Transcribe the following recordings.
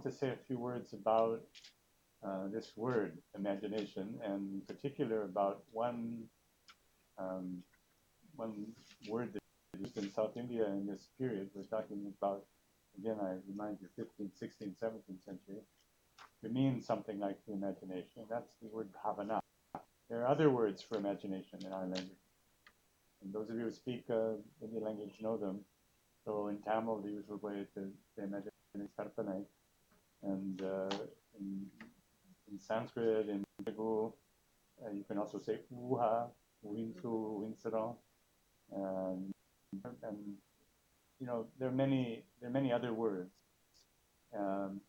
to say a few words about this word, imagination, and in particular about one word that is used in South India in this period. We're talking about, again, I remind you, 15th, 16th, 17th century. It means something like the imagination. That's the word bhavana. There are other words for imagination in our language. And those of you who speak Indian language know them. So in Tamil, the usual way to imagine is karpanai. And in Sanskrit, in Telugu, you can also say uha, uhinsu, uhinsaron. And there are many other words. And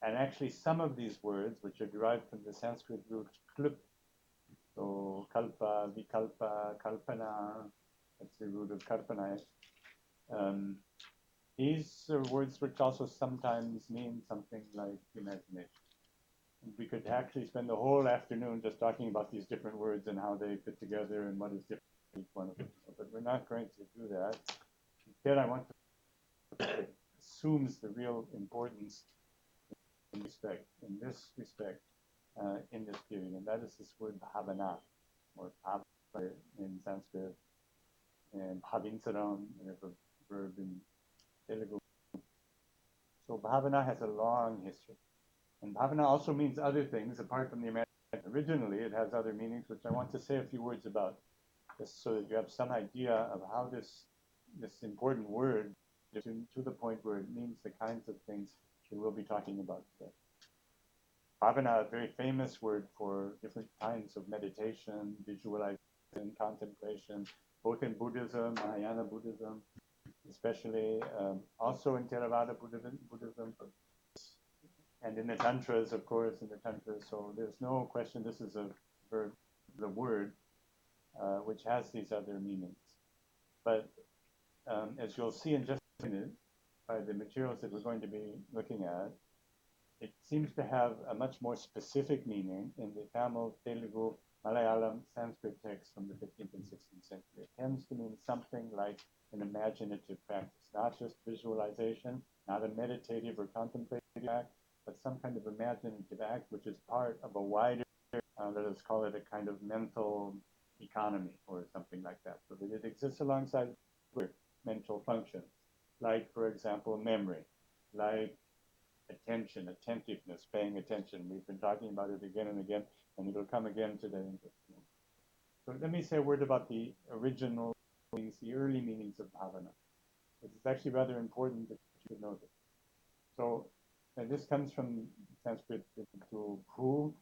actually some of these words, which are derived from the Sanskrit root klup, so kalpa, vikalpa, kalpana, that's the root of karpanai. These are words which also sometimes mean something like imagination. And we could actually spend the whole afternoon just talking about these different words and how they fit together and what is different in each one of them. But we're not going to do that. Instead, I want to assumes the real importance in this respect, in this period, and that is this word bhavana, or bhava in Sanskrit, and bhavinsaram, a verb in Telugu. So bhavana has a long history, and bhavana also means other things apart from the imagination. Originally, it has other meanings, which I want to say a few words about, just so that you have some idea of how this important word to the point where it means the kinds of things that we'll be talking about today. Bhavana, a very famous word for different kinds of meditation, visualization, contemplation, both in Buddhism, Mahayana Buddhism, especially, also in Theravada Buddhism, and in the Tantras, of course, in the Tantras. So there's no question this is a verb, the word, which has these other meanings. But as you'll see in just a minute, by the materials that we're going to be looking at, it seems to have a much more specific meaning in the Tamil, Telugu, Malayalam, Sanskrit texts from the 15th and 16th century. It tends to mean something like an imaginative practice, not just visualization, not a meditative or contemplative act, but some kind of imaginative act which is part of a wider, let us call it a kind of mental economy or something like that, so that it exists alongside mental functions, like, for example, memory, like attention, attentiveness, paying attention. We've been talking about it again and again, and it'll come again today. So let me say a word about the original meanings, the early meanings of bhavana. It's actually rather important that you should know this. So this comes from Sanskrit to bhu,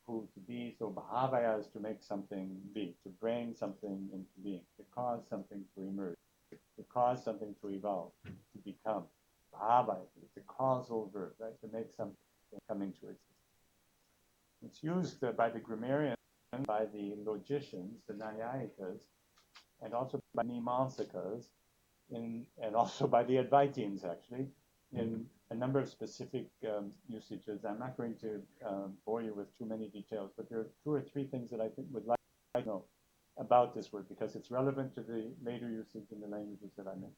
to be. So bhavaya is to make something be, to bring something into being, to cause something to emerge, to cause something to evolve, to become. Bhava, it's a causal verb, right? To make something come into existence. It's used by the grammarians, by the logicians, the Nyayikas, and also by Mimamsakas, and also by the Advaitins, actually, in a number of specific usages. I'm not going to bore you with too many details, but there are two or three things that I think would like to know about this word, because it's relevant to the later usage in the languages that I mentioned.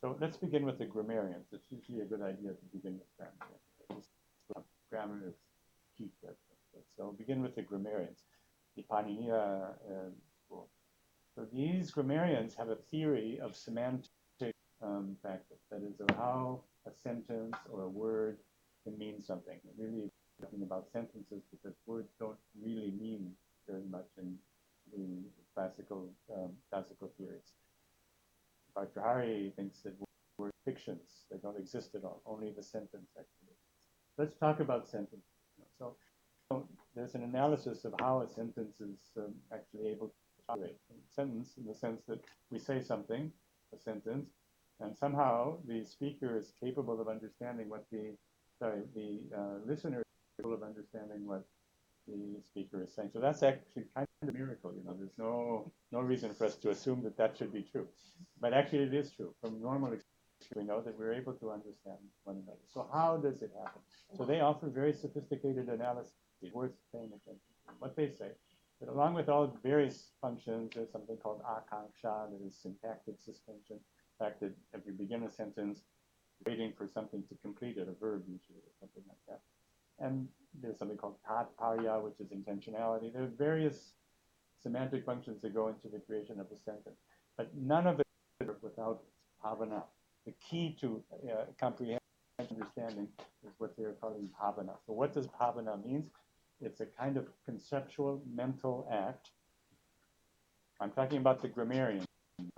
So let's begin with the grammarians. It's usually a good idea to begin with grammar. Grammar is key. So begin with the grammarians, the Paniniya school. So these grammarians have a theory of semantic practice, that is, of how a sentence or a word can mean something. We're really talking about sentences because words don't really mean very much in the classical theories. Bhartrhari thinks that words are fictions. They don't exist at all. Only the sentence actually. Let's talk about sentences. So there's an analysis of how a sentence is actually able to operate. A sentence, in the sense that we say something, a sentence, and somehow the speaker is capable of understanding what the listener is capable of understanding what the speaker is saying. So that's actually kind of a miracle. There's no reason for us to assume that that should be true, but actually it is true. From normal experience, we know that we're able to understand one another. So how does it happen? So they offer very sophisticated analysis, worth paying attention to what they say. But along with all the various functions, there's something called akanksha, that is syntactic suspension. The fact that if you begin a sentence, waiting for something to complete it, a verb usually, or something like that. And there's something called tatparya, which is intentionality. There are various semantic functions that go into the creation of a sentence, but none of it without bhavana. The key to comprehension and understanding is what they're calling bhavana. So what does bhavana mean? It's a kind of conceptual mental act. I'm talking about the grammarians,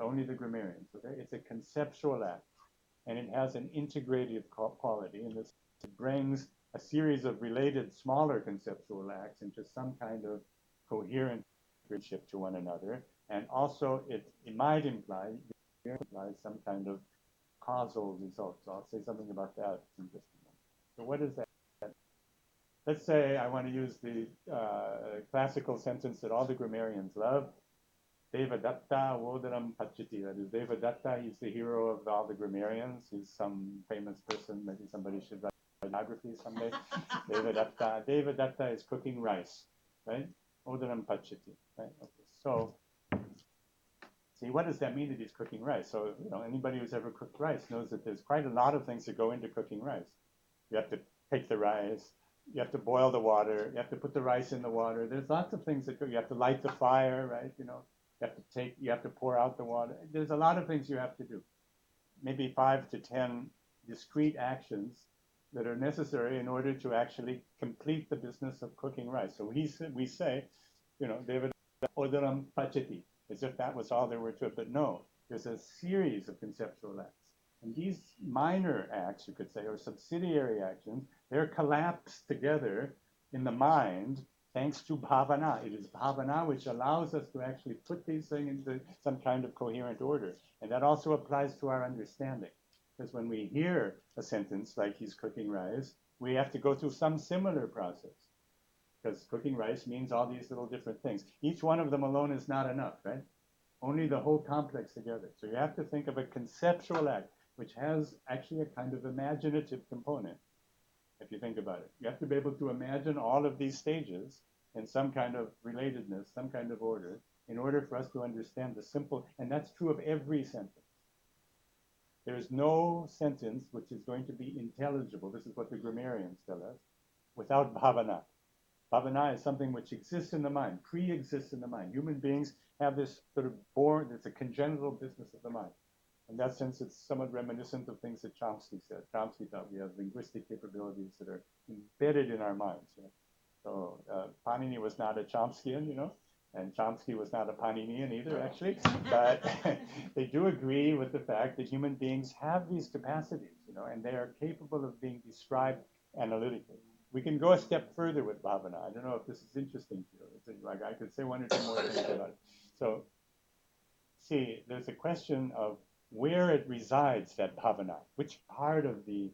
only the grammarians. Okay? It's a conceptual act, and it has an integrative quality, and this brings a series of related smaller conceptual acts into some kind of coherent relationship to one another, and also it might imply some kind of causal result. So I'll say something about that in just a moment. So what is that? Let's say I want to use the classical sentence that all the grammarians love. Devadatta Vodaram Pachiti. That is Devadatta, he's the hero of all the grammarians. He's some famous person. Maybe somebody should write a biography someday. Devadatta is cooking rice, right? Vodaram Pachiti, right? Okay. So, see, what does that mean that he's cooking rice? So, anybody who's ever cooked rice knows that there's quite a lot of things that go into cooking rice. You have to take the rice, you have to boil the water, you have to put the rice in the water. There's lots of things that go. You have to light the fire, right? You have to pour out the water. There's a lot of things you have to do. Maybe 5 to 10 discrete actions that are necessary in order to actually complete the business of cooking rice. So we say, David Odaram Pacheti, as if that was all there were to it. But no, there's a series of conceptual acts. And these minor acts, you could say, or subsidiary actions, they're collapsed together in the mind thanks to bhavana. It is bhavana which allows us to actually put these things into some kind of coherent order. And that also applies to our understanding. Because when we hear a sentence like he's cooking rice, we have to go through some similar process. Because cooking rice means all these little different things. Each one of them alone is not enough, right? Only the whole complex together. So you have to think of a conceptual act, which has actually a kind of imaginative component, if you think about it. You have to be able to imagine all of these stages in some kind of relatedness, some kind of order, in order for us to understand the simple, and that's true of every sentence. There is no sentence which is going to be intelligible, this is what the grammarians tell us, without bhavana. Bhavana is something which exists in the mind, pre-exists in the mind. Human beings have this sort of it's a congenital business of the mind. In that sense, it's somewhat reminiscent of things that Chomsky said. Chomsky thought we have linguistic capabilities that are embedded in our minds. So Panini was not a Chomskyan, and Chomsky was not a Paninian either, actually. But they do agree with the fact that human beings have these capacities, and they are capable of being described analytically. We can go a step further with bhavana. I don't know if this is interesting to you. Like I could say one or two more things about it. So, see, there's a question of where it resides, that bhavana, which part of the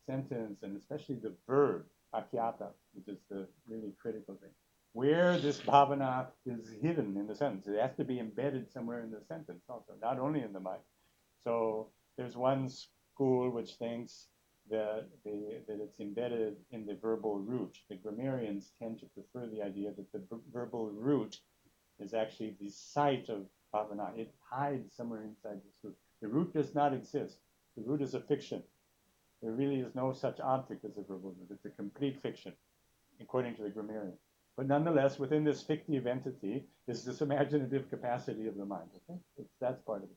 sentence, and especially the verb, akyata, which is the really critical thing, where this bhavana is hidden in the sentence. It has to be embedded somewhere in the sentence also, not only in the mind. So there's one school which thinks that it's embedded in the verbal root. The grammarians tend to prefer the idea that the verbal root is actually the site of bhavana. It hides somewhere inside this root. The root does not exist. The root is a fiction. There really is no such object as a verbal root. It's a complete fiction, according to the grammarian. But nonetheless, within this fictive entity is this imaginative capacity of the mind. Okay? That's part of it.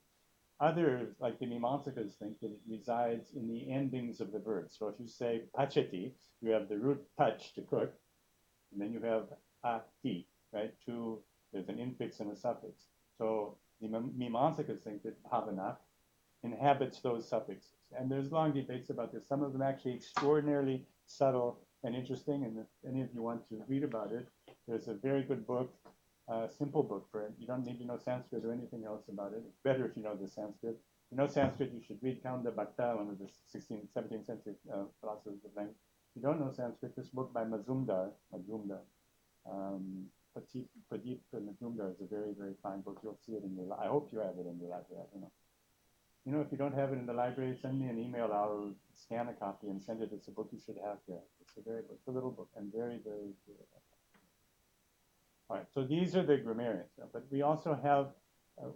Others, like the Mimamsakas, think that it resides in the endings of the verbs. So if you say pachati, you have the root pach, to cook, and then you have ati, right? There's an infix and a suffix. So the Mimamsakas think that bhavana inhabits those suffixes. And there's long debates about this. Some of them actually extraordinarily subtle and interesting. And if any of you want to read about it, there's a very good book, simple book for it. You don't need to know Sanskrit or anything else about it. It's better if you know the Sanskrit. If you know Sanskrit, you should read Kaunda Bhatta, one of the 16th, 17th century philosophers of language. If you don't know Sanskrit, this book by Majumdar, Pradeep Majumdar is a very, very fine book. You'll see it in your I hope you have it in your library. I don't know. If you don't have it in the library, send me an email. I'll scan a copy and send it. It's a book you should have there. It's a little book and very, very good. All right, so these are the grammarians. But we also have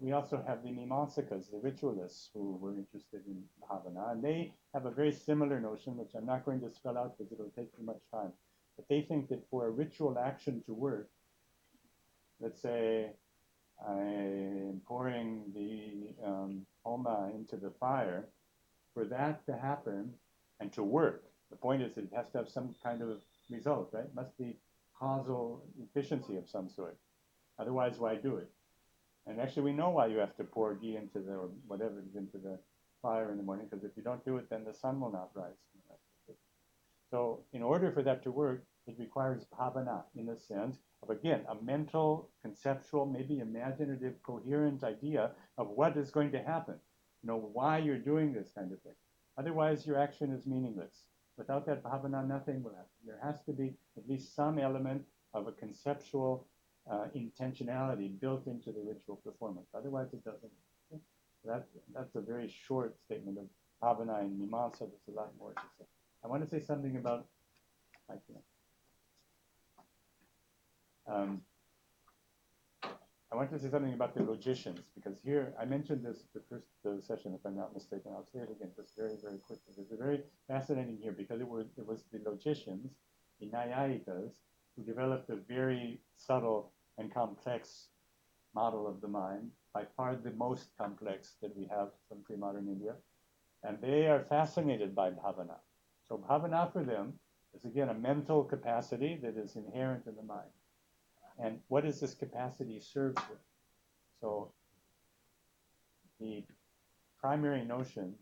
We also have the Mimamsakas, the ritualists, who were interested in bhavana, and they have a very similar notion, which I'm not going to spell out because it'll take too much time. But they think that for a ritual action to work, let's say I'm pouring the homa into the fire, for that to happen and to work, the point is it has to have some kind of result, right? It must be causal efficiency of some sort. Otherwise, why do it? And actually, we know why you have to pour ghee into the, or whatever it is, into the fire in the morning, because if you don't do it, then the sun will not rise. So in order for that to work, it requires bhavana in the sense of, again, a mental, conceptual, maybe imaginative, coherent idea of what is going to happen. You know, why you're doing this kind of thing. Otherwise, your action is meaningless. Without that bhavana, nothing will happen. There has to be at least some element of a conceptual intentionality built into the ritual performance. Otherwise, it doesn't. That's a very short statement of bhavana and mimamsa. There's a lot more to say. I want to say something about, I want to say something about the logicians, because here, I mentioned this the first session, if I'm not mistaken. I'll say it again, just very, very quickly. It's very fascinating here, because it was the logicians, the Nyayikas, who developed a very subtle and complex model of the mind, by far the most complex that we have from pre-modern India. And they are fascinated by bhavana. So bhavana for them is, again, a mental capacity that is inherent in the mind. And what does this capacity serve for? So the primary notion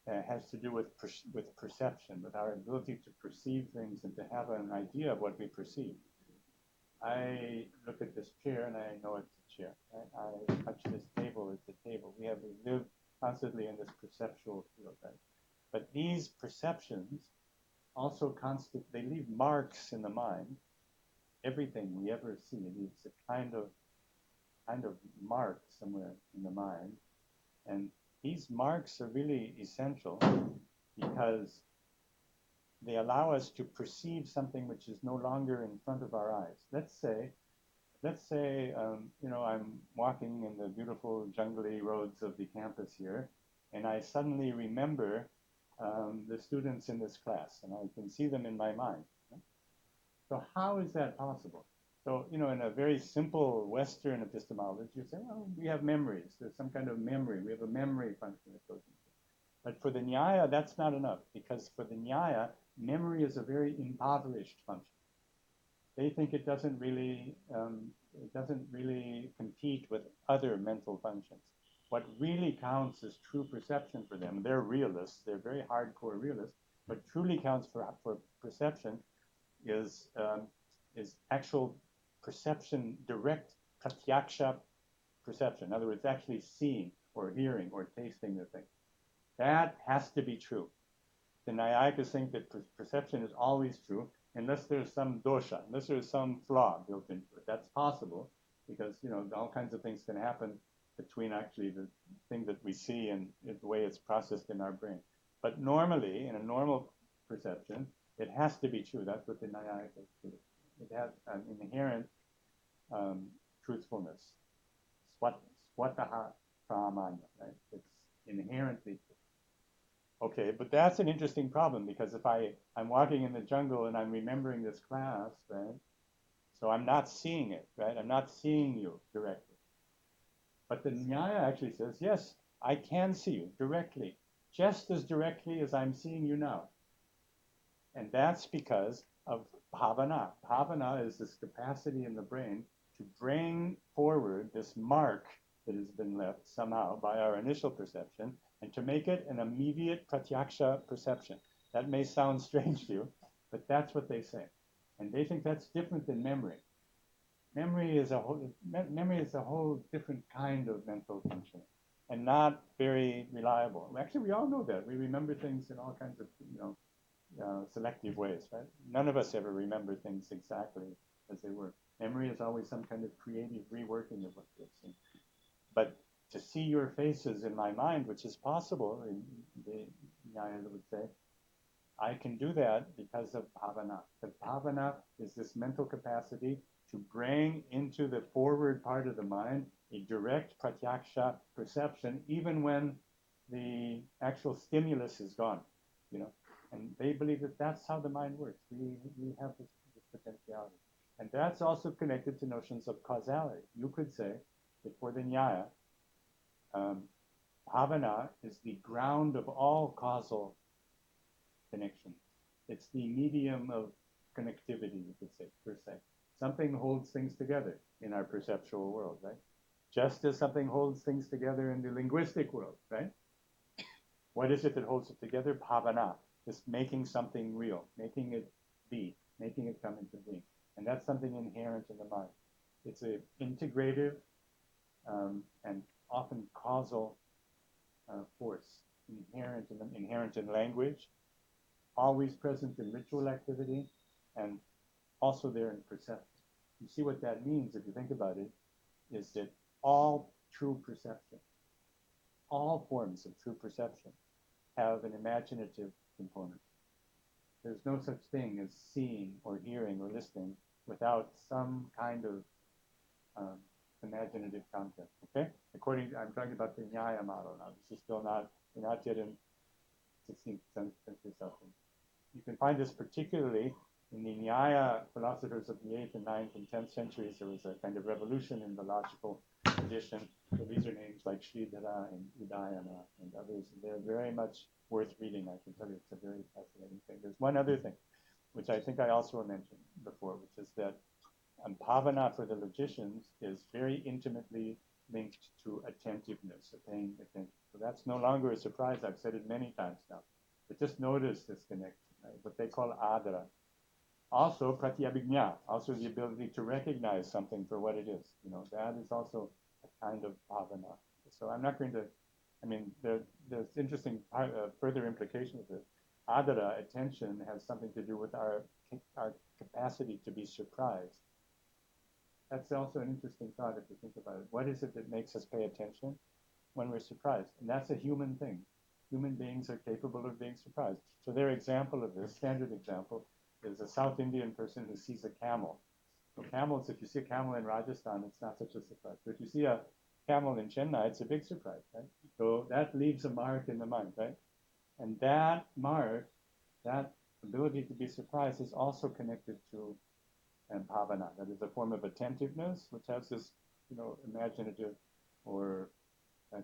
has to do with perception, with our ability to perceive things and to have an idea of what we perceive. I look at this chair and I know it's a chair. Right? I touch this table, it's a table. We live constantly in this perceptual field. Right? But these perceptions also they leave marks in the mind. Everything we ever see leaves a kind of mark somewhere in the mind. And these marks are really essential because they allow us to perceive something which is no longer in front of our eyes. Let's say, I'm walking in the beautiful jungly roads of the campus here, and I suddenly remember the students in this class, and I can see them in my mind. So how is that possible? So, in a very simple Western epistemology, you say, well, we have memories. There's some kind of memory. We have a memory function that goes into it. But for the Nyaya, that's not enough, because for the Nyaya, memory is a very impoverished function. They think it doesn't really compete with other mental functions. What really counts is true perception for them. They're realists. They're very hardcore realists. What truly counts for perception is actual perception, direct pratyaksha perception. In other words, actually seeing or hearing or tasting the thing. That has to be true. The Nyayikas think that perception is always true unless there's some dosha, unless there's some flaw built into it. That's possible because, all kinds of things can happen between actually the thing that we see and the way it's processed in our brain. But normally, in a normal perception, it has to be true. That's what the Nyayikas do. It has an inherent truthfulness. Swataha pramanya, right? It's inherently true. Okay, but that's an interesting problem because if I'm walking in the jungle and I'm remembering this class, right? So I'm not seeing it, right? I'm not seeing you directly. But the Nyaya actually says, yes, I can see you directly, just as directly as I'm seeing you now. And that's because of bhavana. Bhavana is this capacity in the brain to bring forward this mark that has been left somehow by our initial perception and to make it an immediate pratyaksha perception. That may sound strange to you, but that's what they say. And they think that's different than memory. Memory is a whole different kind of mental functioning and not very reliable. Actually, we all know that. We remember things in all kinds of, selective ways, right? None of us ever remember things exactly as they were. Memory is always some kind of creative reworking of what we've seen. But to see your faces in my mind, which is possible, the Nyaya would say, I can do that because of bhavana. The bhavana is this mental capacity to bring into the forward part of the mind a direct pratyaksha perception, even when the actual stimulus is gone, you know. And they believe that that's how the mind works. We have this potentiality. And that's also connected to notions of causality. You could say that for the Nyaya, bhavana is the ground of all causal connection. It's the medium of connectivity, you could say, per se. Something holds things together in our perceptual world, right? Just as something holds things together in the linguistic world, right? What is it that holds it together? Bhavana, just making something real, making it be, making it come into being. And that's something inherent in the mind. It's an integrative and often causal force, inherent in language, always present in ritual activity, and also there in perception. You see what that means, if you think about it, is that all true perception, all forms of true perception have an imaginative component. There's no such thing as seeing or hearing or listening without some kind of imaginative content. Okay? I'm talking about the Nyaya model now. This is still not, we're not yet in 16th century something. You can find this particularly in the Nyaya philosophers of the 8th and 9th and 10th centuries. There was a kind of revolution in the logical tradition. So these are names like Sridhara and Udayana and others. And they're very much worth reading, I can tell you. It's a very fascinating thing. There's one other thing, which I think I also mentioned before, which is that bhavana for the logicians is very intimately linked to attentiveness, to paying attention. So that's no longer a surprise. I've said it many times now. But just notice this connection, right? What they call adara. Also, pratyabhijna, also the ability to recognize something for what it is. You know, that is also a kind of bhavana. So I'm not going to, I mean, there's interesting further implication of this. Adara, attention, has something to do with our capacity to be surprised. That's also an interesting thought if you think about it. What is it that makes us pay attention? When we're surprised. And that's a human thing. Human beings are capable of being surprised. So their example of this, standard example, is a South Indian person who sees a camel. So camels, if you see a camel in Rajasthan, it's not such a surprise. But if you see a camel in Chennai, it's a big surprise, right? So that leaves a mark in the mind, right? And that mark, that ability to be surprised is also connected to bhavana. That is a form of attentiveness, which has this, imaginative or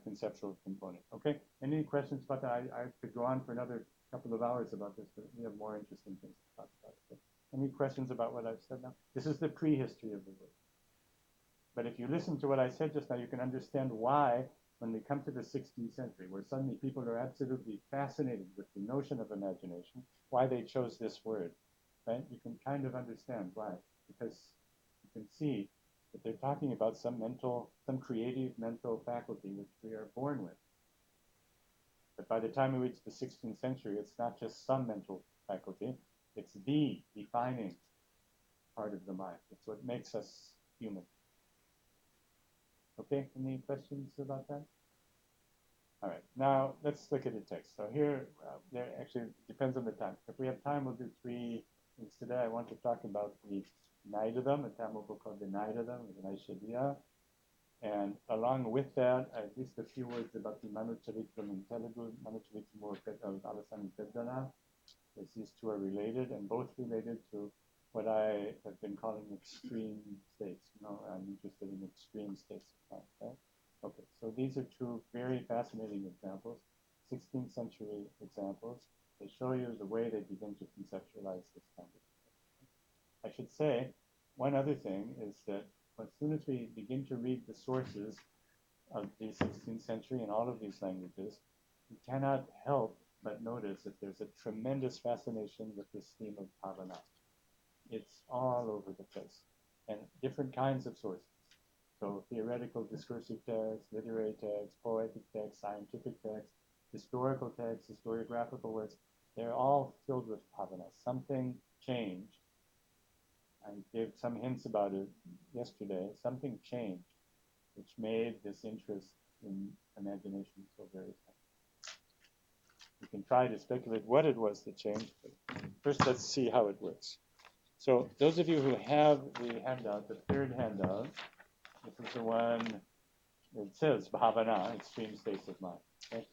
conceptual component. Okay? Any questions about that? I could go on for another couple of hours about this, but we have more interesting things to talk about. Okay? Any questions about what I've said now? This is the prehistory of the word. But if you listen to what I said just now, you can understand why, when we come to the 16th century, where suddenly people are absolutely fascinated with the notion of imagination, why they chose this word. Right? You can kind of understand why. Because you can see that they're talking about some creative mental faculty which we are born with. But by the time we reach the 16th century, it's not just some mental faculty, it's the defining part of the mind. It's what makes us human. Okay, any questions about that? All right, now let's look at the text. So here, there actually depends on the time. If we have time, we'll do 3 things today. I want to talk about the Naidadam, a Tamil book called the Naidadam, the Naishadhiya. And along with that, at least a few words about the Manucharitram in Telugu, Manucharitram of Alasani Peddana, because these two are related, and both related to what I have been calling extreme states. I'm interested in extreme states of mind, right? Okay, so these are 2 very fascinating examples, 16th century examples. They show you the way they begin to conceptualize this kind of thing. I should say, one other thing is that as soon as we begin to read the sources of the 16th century in all of these languages, we cannot help but notice that there's a tremendous fascination with this theme of bhavana. It's all over the place, and different kinds of sources. So theoretical discursive texts, literary texts, poetic texts, scientific texts, historical texts, historiographical works, they're all filled with bhavana. Something changed. I gave some hints about it yesterday. Something changed, which made this interest in imagination so very fun. You can try to speculate what it was that changed, but first let's see how it works. So those of you who have the handout, the 3rd handout, this is the one it says bhavana, extreme states of mind. Okay?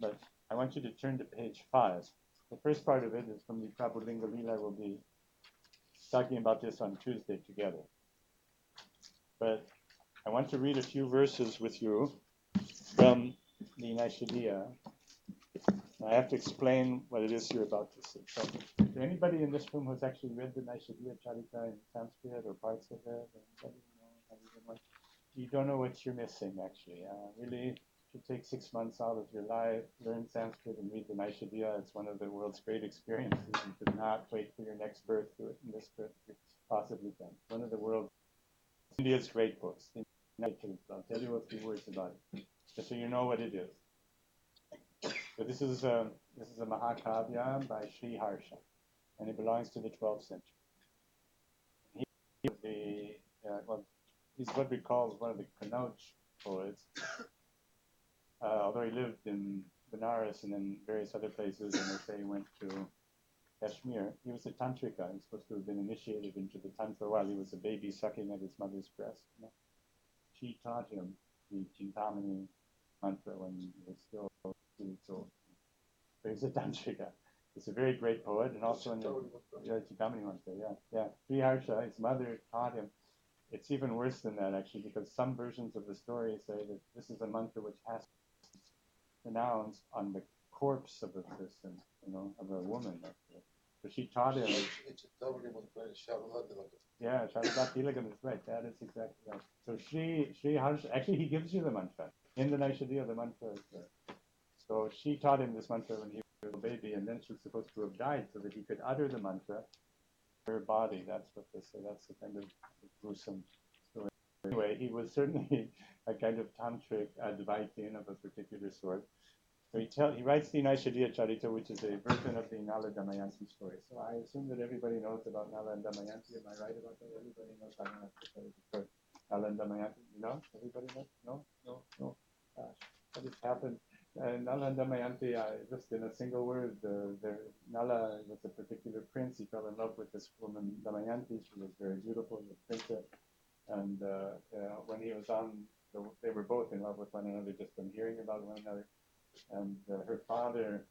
But I want you to turn to page 5. The first part of it is from the Prabhulinga Lila. We'll be talking about this on Tuesday together. But I want to read a few verses with you from the Naishadhiya. I have to explain what it is you're about to see. So, is there anybody in this room who's actually read the Naishadhiya Charita in Sanskrit or parts of it? Anybody know? You don't know what you're missing, actually. Really, it should take 6 months out of your life, learn Sanskrit and read the Naishadhiya. It's one of the world's great experiences. You should not wait for your next birth to it in this birth if possibly can. One of the world's India's great books. I'll tell you a few words about it, just so you know what it is. So this is a Mahakavya by Sri Harsha, and it belongs to the 12th century. He was he's what we call one of the Kannauj poets, although he lived in Benares and in various other places, and they say he went to Kashmir. He was a tantrika. He's supposed to have been initiated into the tantra while he was a baby sucking at his mother's breast. You know? She taught him the Chintamani mantra when he was still 2 weeks old. So he's a tantrika. He's a very great poet, and also in the Chintamani mantra. Yeah. Sri Harsha, his mother taught him. It's even worse than that, actually, because some versions of the story say that this is a mantra which has to be pronounced on the corpse of a person, of a woman. So she taught him. Yeah, Sharudat Tilakam is right. That is exactly right. So Sri Harsha, actually, he gives you the mantra. In the Naishadhiya, the mantra is there. So she taught him this mantra when he was a baby, and then she was supposed to have died so that he could utter the mantra in her body. That's what they say. That's the kind of gruesome story. Anyway, he was certainly a kind of tantric Advaitin of a particular sort. So he writes the Naishadhiya Charita, which is a version of the Nala Damayanti story. So I assume that everybody knows about Nala and Damayanti. Am I right about that? Everybody knows. I don't have to tell you the story. Nala and Damayanti. You know? Everybody knows? No. Gosh, what has happened? Nala and Damayanti, just in a single word, Nala was a particular prince. He fell in love with this woman, Damayanti. She was very beautiful, a princess. And when he was they were both in love with one another, just from hearing about one another. And her father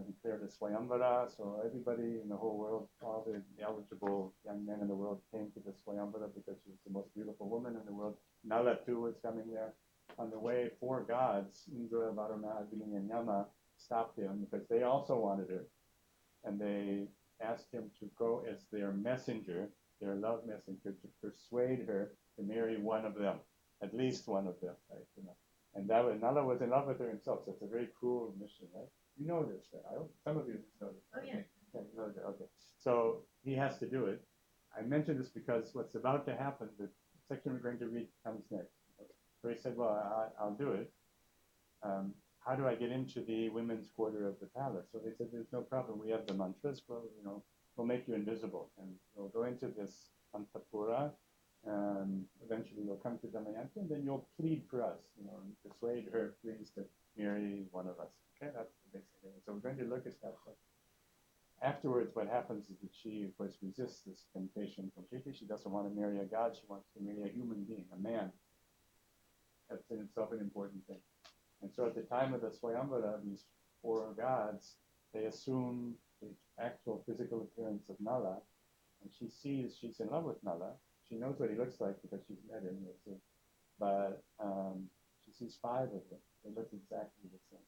declared a Swayamvara, so everybody in the whole world, all the eligible young men in the world came to the Swayamvara because she was the most beautiful woman in the world. Nala too was coming there. On the way, 4 gods, Indra, Varuna, Agni, and Yama, stopped him because they also wanted her. And they asked him to go as their messenger, their love messenger, to persuade her to marry one of them, at least one of them, right? And Nala was in love with her himself, so it's a very cruel mission, right? You know this, right? I hope some of you know this. Oh, yeah. Okay. So he has to do it. I mention this because what's about to happen, the section we're going to read comes next. So he said, well, I'll do it. How do I get into the women's quarter of the palace? So they said, there's no problem. We have the mantras. We'll make you invisible. And we'll go into this Antapura. Eventually you'll come to Damayanti, and then you'll plead for us, and persuade her, please, to marry one of us. Okay, that's the basic thing. So we're going to look at that. But afterwards, what happens is that she, of course, resists this temptation completely. She doesn't want to marry a god. She wants to marry a human being, a man. That's in itself an important thing. And so at the time of the Swayamvara, these 4 gods, they assume the actual physical appearance of Nala, and she sees she's in love with Nala. She knows what he looks like because she's met him, but she sees 5 of them. They look exactly the same.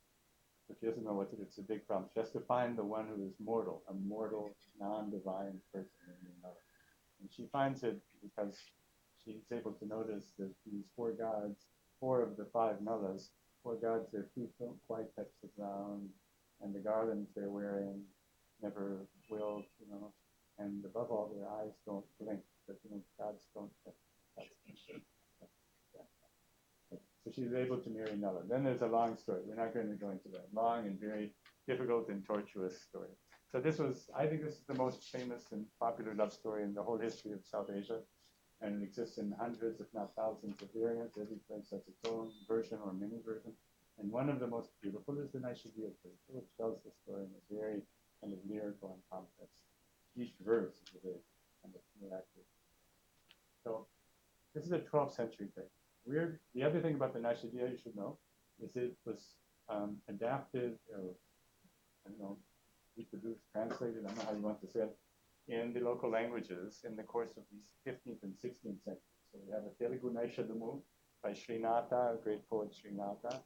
So she doesn't know what to do. It's a big problem. She has to find the one who is mortal, a mortal, non-divine person in Nala. And she finds it because she's able to notice that these 4 gods, 4 of the 5 Nalas, 4 gods, their feet don't quite touch the ground, and the garlands they're wearing never will, and above all, their eyes don't blink, but gods don't touch. So she's able to marry Nala. Then there's a long story. We're not going to go into that. Long and very difficult and tortuous story. So I think this is the most famous and popular love story in the whole history of South Asia. And it exists in hundreds, if not thousands, of variants. Every place has its own version or mini version. And one of the most beautiful is the Naishadhiya, which tells the story in a very kind of lyrical and complex. Each verse is a very kind of miraculous. So this is a 12th century thing. The other thing about the Nashidia you should know is it was adapted, or I don't know, reproduced, translated, I don't know how you want to say it, in the local languages in the course of these 15th and 16th centuries. So we have a Telugu Naishadamu by Srinatha, a great poet Srinatha,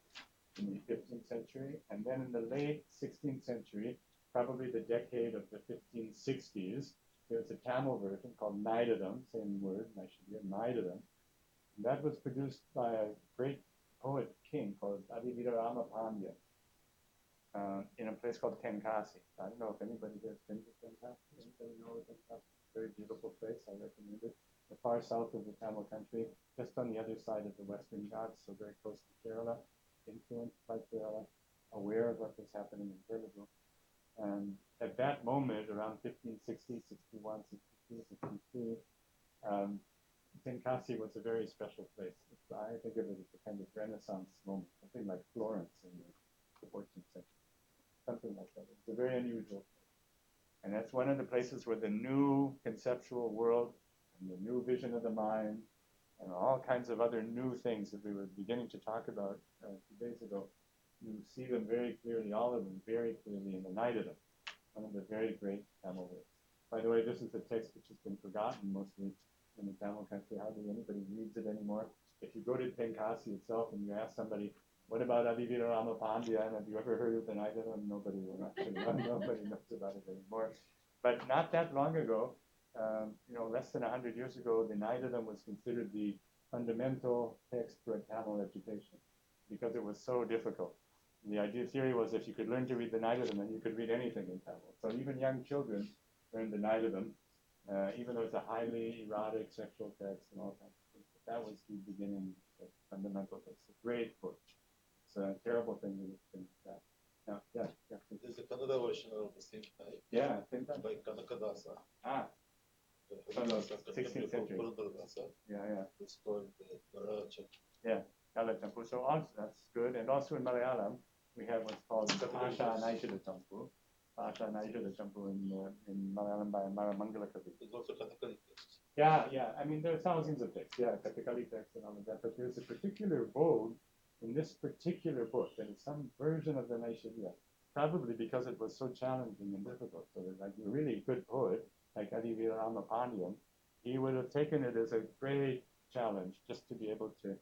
in the 15th century. And then in the late 16th century, probably the decade of the 1560s, there's a Tamil version called Naidadam, same word, Naishadiya, Naidadam. And that was produced by a great poet king called Adivira Ramapandya. In a place called Tenkasi. I don't know if anybody here has been to Tenkasi. Anybody know Tenkasi? Very beautiful place. I recommend it. The far south of the Tamil country, just on the other side of the Western Ghats, so very close to Kerala, influenced by Kerala, aware of what was happening in Telugu. And at that moment, around 1560, 61, 62, 63, Tenkasi was a very special place. I think of it as a kind of Renaissance moment, something like Florence in the 14th century. Something like that. It's a very unusual place. And that's one of the places where the new conceptual world and the new vision of the mind and all kinds of other new things that we were beginning to talk about 2 days ago, you see them very clearly, all of them very clearly in the Naidadam, one of the very great Tamil works. By the way, this is a text which has been forgotten mostly in the Tamil country. Hardly anybody reads it anymore. If you go to Tenkasi itself and you ask somebody, what about Adivira Ramapandya? And have you ever heard of the Naidadam? Nobody will actually nobody knows about it anymore. But not that long ago, less than 100 years ago, the Naidadam was considered the fundamental text for a Tamil education because it was so difficult. And the theory was if you could learn to read the Naidadam, then you could read anything in Tamil. So even young children learned the Naidadam, even though it's a highly erotic sexual text and all kinds of things. But that was the beginning, the fundamental text. A great book. It's a terrible thing to think that. Now, yeah. There's a Kannada version of the same type. Yeah, same time. By Kanakadasa. From the 16th century. Yeah. It's called Nara Champu. Yeah, Nara Champu. So also, that's good. And also in Malayalam, we have what's called Pasha Naishada Champu. Pasha Naishada Champu in Malayalam by Maramangala Kavi. There's also Kathakali text. Yeah. I mean, there are thousands of texts. Yeah, Kathakali texts and all of that. But there's a particular vogue in this particular book, and it's some version of the Naishadiya, probably because it was so challenging and difficult. So that, like a really good poet, like Adivira Ramapandyan, he would have taken it as a great challenge just to be able to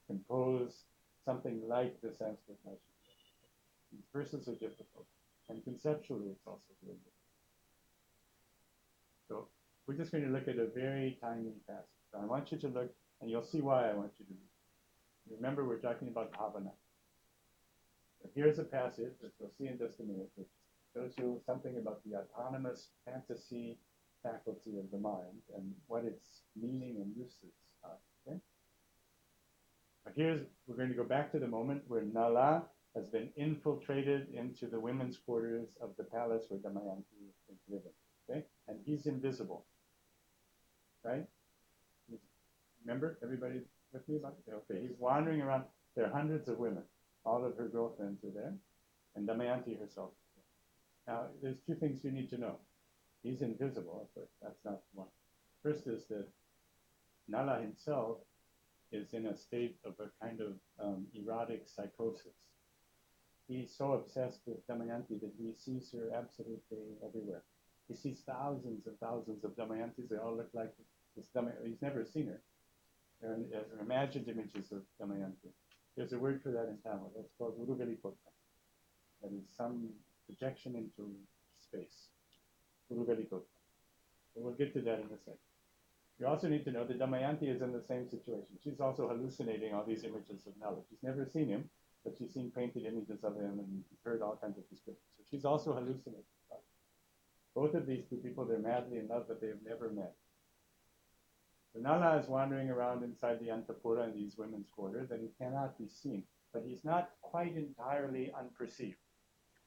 compose something like the Sanskrit Naishadiya. These verses are difficult, and conceptually it's also very difficult. So we're just going to look at a very tiny passage. So I want you to look, and you'll see why I want you to read. Remember, we're talking about bhavana. So here's a passage that you'll see in just a minute, which shows you something about the autonomous fantasy faculty of the mind and what its meaning and uses are. Okay? But we're going to go back to the moment where Nala has been infiltrated into the women's quarters of the palace where Damayanti is living. Okay? And he's invisible. Right? Remember, everybody with me about it? Okay, he's wandering around. There are hundreds of women. All of her girlfriends are there, and Damayanti herself is there. Now, there's 2 things you need to know. He's invisible, but that's not one. First is that Nala himself is in a state of a kind of erotic psychosis. He's so obsessed with Damayanti that he sees her absolutely everywhere. He sees thousands and thousands of Damayantis. They all look like this Damayanti. He's never seen her. They're imagined images of Damayanti. There's a word for that in Tamil. That's called Urugalikota. That is some projection into space. Urugalikota. So we'll get to that in a second. You also need to know that Damayanti is in the same situation. She's also hallucinating all these images of Nala. She's never seen him, but she's seen painted images of him and heard all kinds of descriptions. So she's also hallucinating. Both of these 2 people, they're madly in love, but they've never met. So Nala is wandering around inside the Antapura in these women's quarters, and he cannot be seen. But he's not quite entirely unperceived.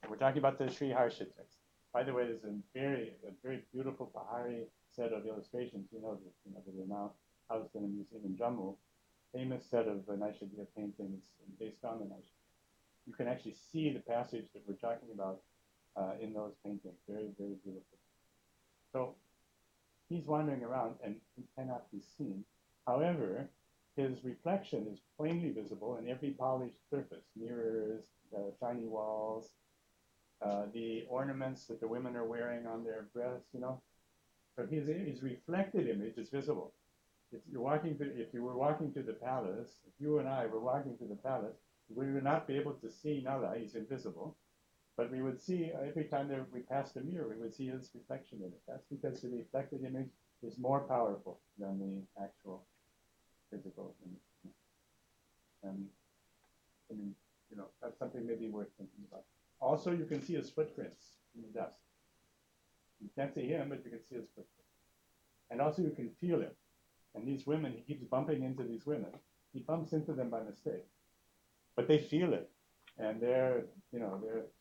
And we're talking about the Sri Harsha text. By the way, there's a very beautiful Pahari set of illustrations. You know that they're now housed in a museum in Jammu. Famous set of Naishadiya paintings based on the Naishadiya. You can actually see the passage that we're talking about in those paintings. Very, very beautiful. So he's wandering around and he cannot be seen. However, his reflection is plainly visible in every polished surface, mirrors, shiny walls, the ornaments that the women are wearing on their breasts, So his reflected image is visible. If you were walking to the palace, if you and I were walking to the palace, we would not be able to see Nala, he's invisible, but we would see, every time we passed a mirror, we would see his reflection in it. That's because the reflected image is more powerful than the actual physical image. And I mean, that's something maybe worth thinking about. Also, you can see his footprints in the dust. You can't see him, but you can see his footprints. And also you can feel him. And these women, he keeps bumping into these women. He bumps into them by mistake. But they feel it. And they're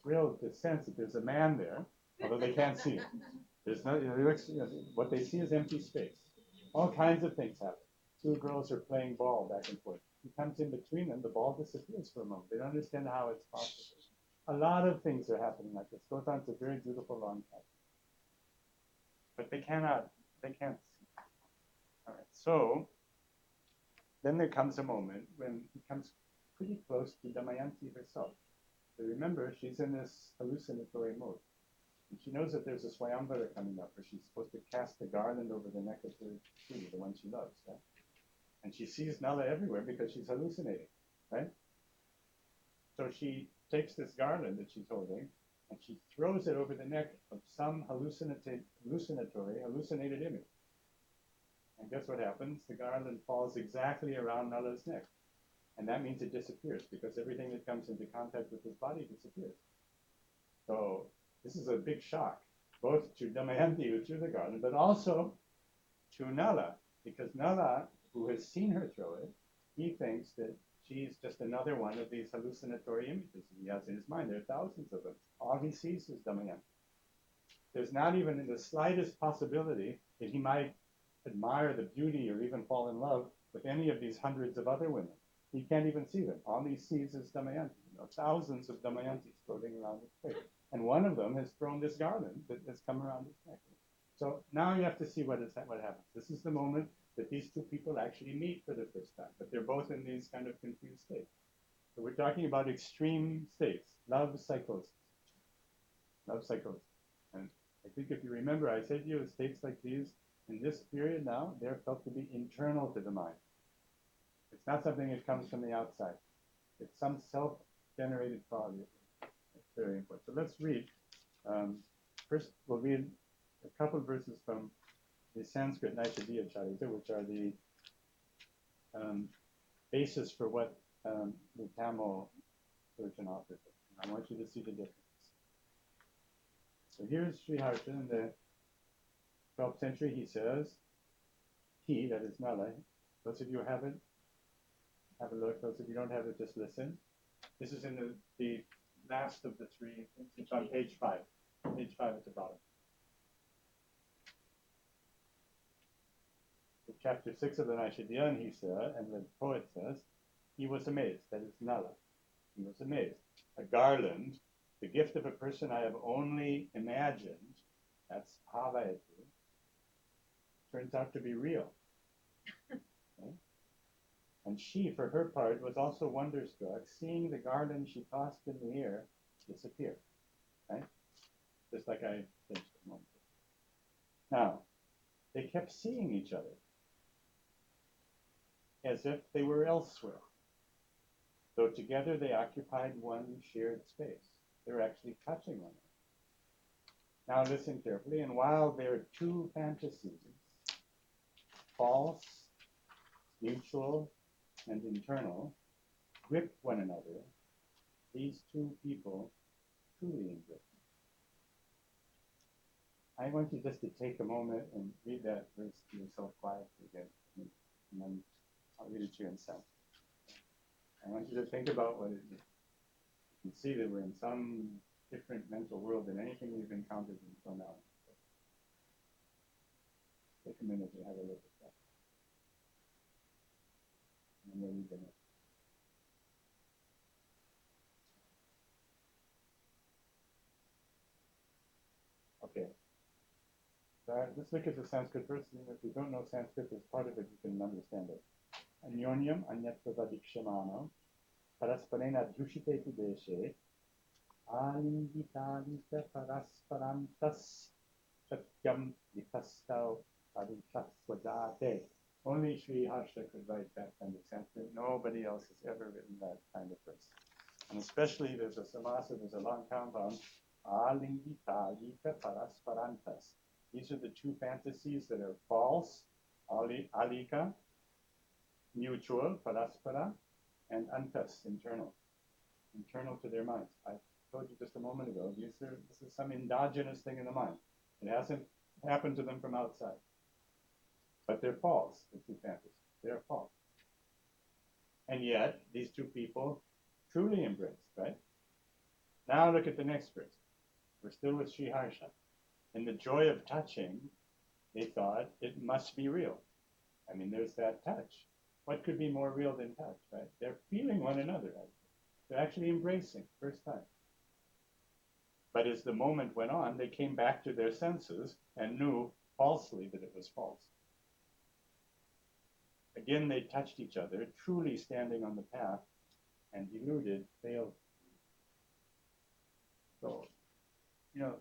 thrilled to sense that there's a man there, although they can't see him. There's no, what they see is empty space. All kinds of things happen. Two girls are playing ball back and forth. He comes in between them, the ball disappears for a moment. They don't understand how it's possible. A lot of things are happening like this. Goes on to a very beautiful long time. But they can't see. All right, so then there comes a moment when he comes pretty close to Damayanti herself. So remember, she's in this hallucinatory mode. And she knows that there's a Swayamvara coming up, where she's supposed to cast a garland over the neck of her tree, the one she loves, right? And she sees Nala everywhere because she's hallucinating, right? So she takes this garland that she's holding, and she throws it over the neck of some hallucinated image. And guess what happens? The garland falls exactly around Nala's neck. And that means it disappears, because everything that comes into contact with his body disappears. So this is a big shock, both to Damayanti, who threw the garland, but also to Nala, because Nala, who has seen her throw it, he thinks that she's just another one of these hallucinatory images he has in his mind. There are thousands of them. All he sees is Damayanti. There's not even the slightest possibility that he might admire the beauty or even fall in love with any of these hundreds of other women. He can't even see them. All he sees is Damayanti. Thousands of Damayantis floating around his face. And one of them has thrown this garland that has come around his neck. So now you have to see what happens. This is the moment that these two people actually meet for the first time, but they're both in these kind of confused states. So we're talking about extreme states, love psychosis. And I think if you remember, I said to you, states like these, in this period now, they're felt to be internal to the mind. It's not something that comes from the outside. It's some self-generated quality. It's very important. So let's read. First, we'll read a couple of verses from the Sanskrit Naishadhiya Charita, which are the basis for what the Tamil version offers. I want you to see the difference. So here's Sri Harsha in the 12th century. He says, that is Nala. Those of you who have it, have a look. Those of you who don't have it, just listen. This is in the last of the three. It's on page 5. Page 5 at the bottom. So chapter 6 of the Naishadhiya, and the poet says, he was amazed. That is Nala. He was amazed. A garland, the gift of a person I have only imagined, that's bhavayati, turns out to be real. Okay? And she, for her part, was also wonderstruck, seeing the garland she tossed in the air disappear. Right? Just like I finished a moment ago. Now, they kept seeing each other as if they were elsewhere, though together they occupied one shared space. They were actually touching one another. Now listen carefully, and while their two fantasies, false, mutual, and internal, gripped one another, these two people truly embraced. I want you just to take a moment and read that verse to yourself quietly again, and then I'll read it to you in sound. I want you to think about what it is. You can see that we're in some different mental world than anything we've encountered until now. Take a minute to have a look at that. And then you can. Okay. So let's look at the Sanskrit verse. If you don't know Sanskrit, as part of it, you can understand it. Anyonyam anyatravadikshemano parasparena dushyateti deshe alingitalita parasparantas satyam vitastau parishasvajate. Only Sri Harsha could write that kind of Sanskrit. Nobody else has ever written that kind of verse. And especially there's a samasa, there's a long compound, alingita parasparantas. These are the two fantasies that are false, alika, mutual, paraspara, and antas, internal to their minds. I told you just a moment ago, this is some endogenous thing in the mind. It hasn't happened to them from outside. But they're false, the two fantasies. They're false. And yet, these two people truly embraced, right? Now look at the next verse. We're still with Sri Harsha. In the joy of touching, they thought it must be real. I mean, there's that touch. What could be more real than touch, right? They're feeling one another. Right? They're actually embracing, first time. But as the moment went on, they came back to their senses and knew falsely that it was false. Again, they touched each other, truly standing on the path, and deluded, failed. So, it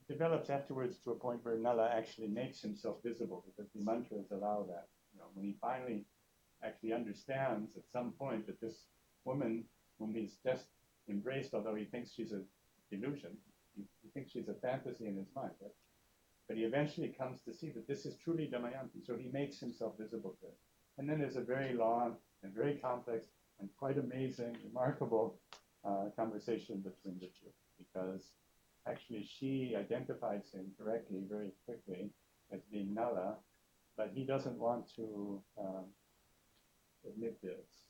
develops afterwards to a point where Nala actually makes himself visible because the mantras allow that. When he finally actually understands at some point that this woman whom he's just embraced, although he thinks she's a delusion, he thinks she's a fantasy in his mind, right? But he eventually comes to see that this is truly Damayanti, so he makes himself visible to her. And then there's a very long and very complex and quite amazing, remarkable conversation between the two, because actually she identifies him correctly very quickly as being Nala, but he doesn't want to admit this.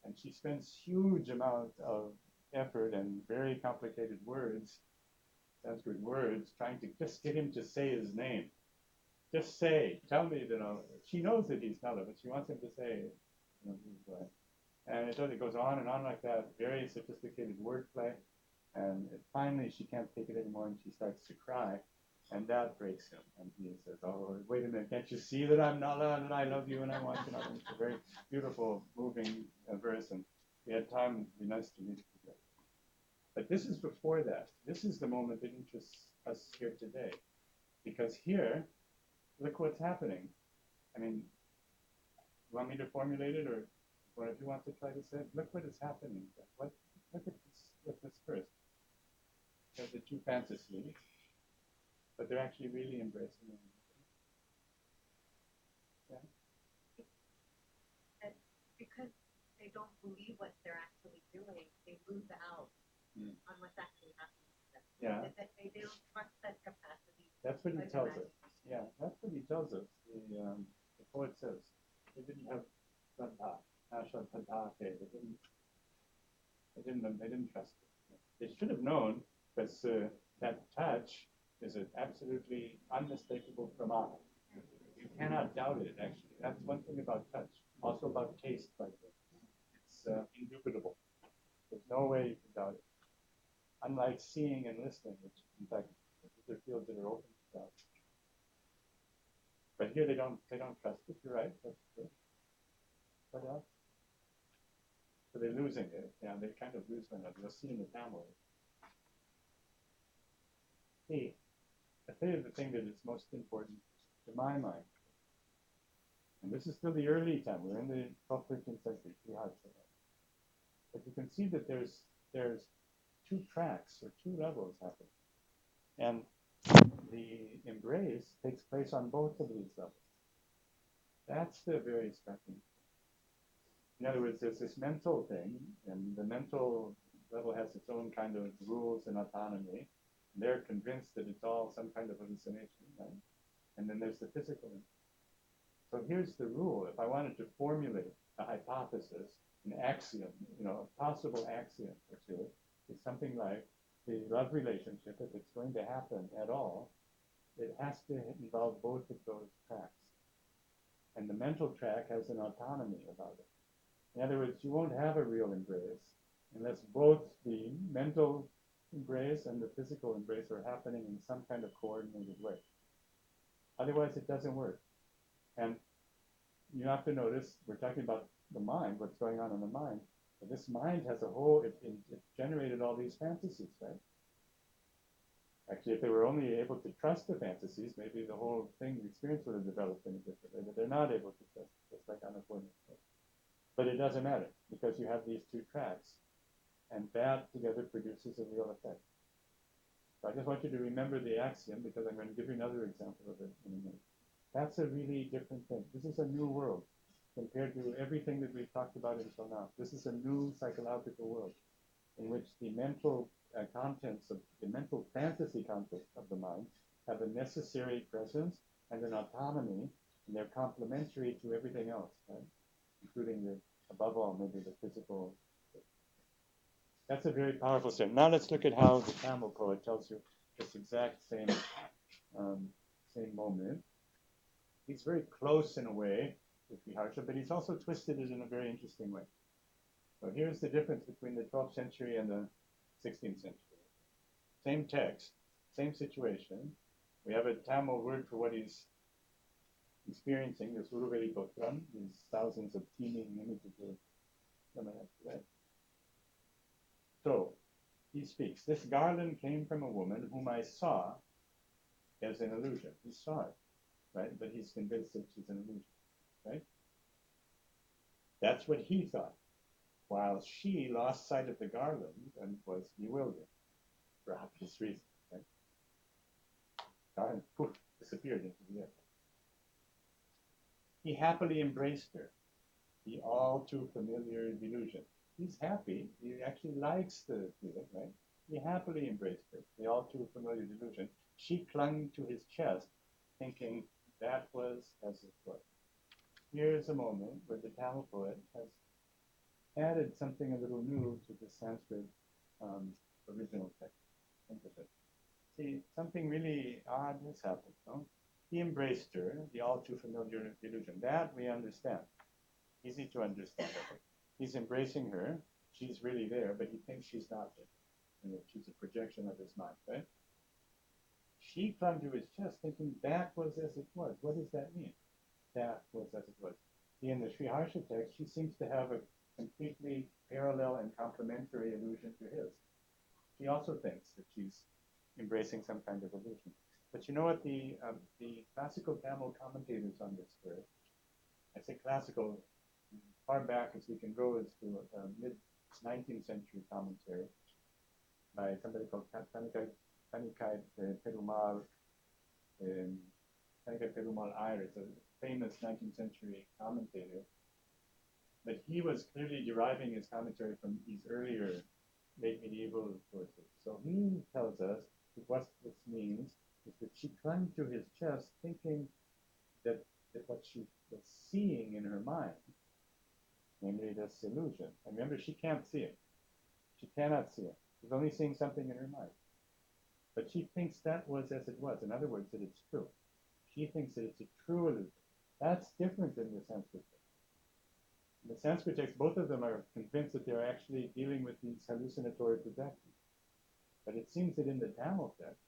And she spends huge amount of effort and very complicated words, Sanskrit words, trying to just get him to say his name. Just say, tell me that she knows that he's Nala, but she wants him to say, and it goes on and on like that, very sophisticated wordplay. And finally, she can't take it anymore, and she starts to cry, and that breaks him. And he says, "Oh, wait a minute! Can't you see that I'm Nala, and that I love you, and I want you?" And it's a very beautiful, moving verse, and we had time. It'd be nice to read it together. But this is before that. This is the moment that interests us here today, because here, look what's happening. I mean, you want me to formulate it, or one of you want to try to say it? Look what is happening. Look at this first. There's the two fantasies, but they're actually really embracing them. Yeah. And because they don't believe what they're actually doing, they lose out on what's actually happening to them. Yeah. They don't trust that capacity. That's what he tells us. Yeah, that's what he tells us. The poet says they didn't have Shraddha, Ashraddha. They didn't trust it. They should have known, because that touch is an absolutely unmistakable pramana. You cannot doubt it, actually. That's one thing about touch. Also about taste, by the way. It's indubitable. There's no way you can doubt it. Unlike seeing and listening, which, in fact, these are fields that are open to doubt. But here they don't trust it. You're right. That's true. What else? So they're losing it. Yeah, they kind of lose one another. You'll see in the Tamil. See, I tell you the thing that is most important to my mind. And this is still the early time. We're in the 12th, 13th century. But you can see that there's two tracks or two levels happening. And the embrace takes place on both of these levels. That's the very striking. In other words, there's this mental thing, and the mental level has its own kind of rules and autonomy. And they're convinced that it's all some kind of hallucination, right? And then there's the physical. So here's the rule. If I wanted to formulate a hypothesis, an axiom, a possible axiom or two, it's something like the love relationship, if it's going to happen at all, it has to involve both of those tracks. And the mental track has an autonomy about it. In other words, you won't have a real embrace unless both the mental embrace and the physical embrace are happening in some kind of coordinated way. Otherwise, it doesn't work. And you have to notice we're talking about the mind, what's going on in the mind. But this mind has a whole, it generated all these fantasies, right? Actually, if they were only able to trust the fantasies, maybe the whole thing, the experience would have developed in a different way, but they're not able to trust, just like unemployment. But it doesn't matter, because you have these two tracks, and that together produces a real effect. So I just want you to remember the axiom, because I'm going to give you another example of it in a minute. That's a really different thing. This is a new world compared to everything that we've talked about until now. This is a new psychological world in which the mental contents of the mental fantasy contents of the mind have a necessary presence and an autonomy, and they're complementary to everything else, right? Including the, above all, maybe the physical. That's a very powerful statement. Now let's look at how the Tamil poet tells you this exact same moment. He's very close in a way with Viharsha, but he's also twisted it in a very interesting way. So here's the difference between the 12th century and the 16th century. Same text, same situation. We have a Tamil word for what he's experiencing, this Uruveli Gotram, these thousands of teeming images of Ramayana, right? So he speaks, this garland came from a woman whom I saw as an illusion. He saw it, right? But he's convinced that she's an illusion, right? That's what he thought, while she lost sight of the garland and was bewildered, for obvious reasons, right? Garland, poof, disappeared into the air. He happily embraced her, the all too familiar delusion. He's happy. He actually likes the feeling, right? He happily embraced her, the all too familiar delusion. She clung to his chest, thinking that was as it was. Here's a moment where the Tamil poet has added something a little new to the Sanskrit original text. Think of it. See, something really odd has happened, no? He embraced her, the all too familiar delusion. That we understand. Easy to understand. He's embracing her. She's really there, but he thinks she's not there. You know, she's a projection of his mind, right? She clung to his chest, thinking that was as it was. What does that mean? That was as it was. In the Sri Harsha text, she seems to have a completely parallel and complementary illusion to his. She also thinks that she's embracing some kind of illusion. But you know what the classical Tamil commentators on this verse, I say classical, far back as we can go is to a mid-19th century commentary by somebody called Kanikai Perumal Iyer. It's a famous 19th century commentator. But he was clearly deriving his commentary from these earlier late medieval sources. So he tells us that what this means is that she clung to his chest thinking that what she was seeing in her mind, namely this illusion. And remember, she can't see it. She cannot see it. She's only seeing something in her mind. But she thinks that was as it was. In other words, that it's true. She thinks that it's a true illusion. That's different than the Sanskrit text. In the Sanskrit text, both of them are convinced that they're actually dealing with these hallucinatory projections. But it seems that in the Tamil text,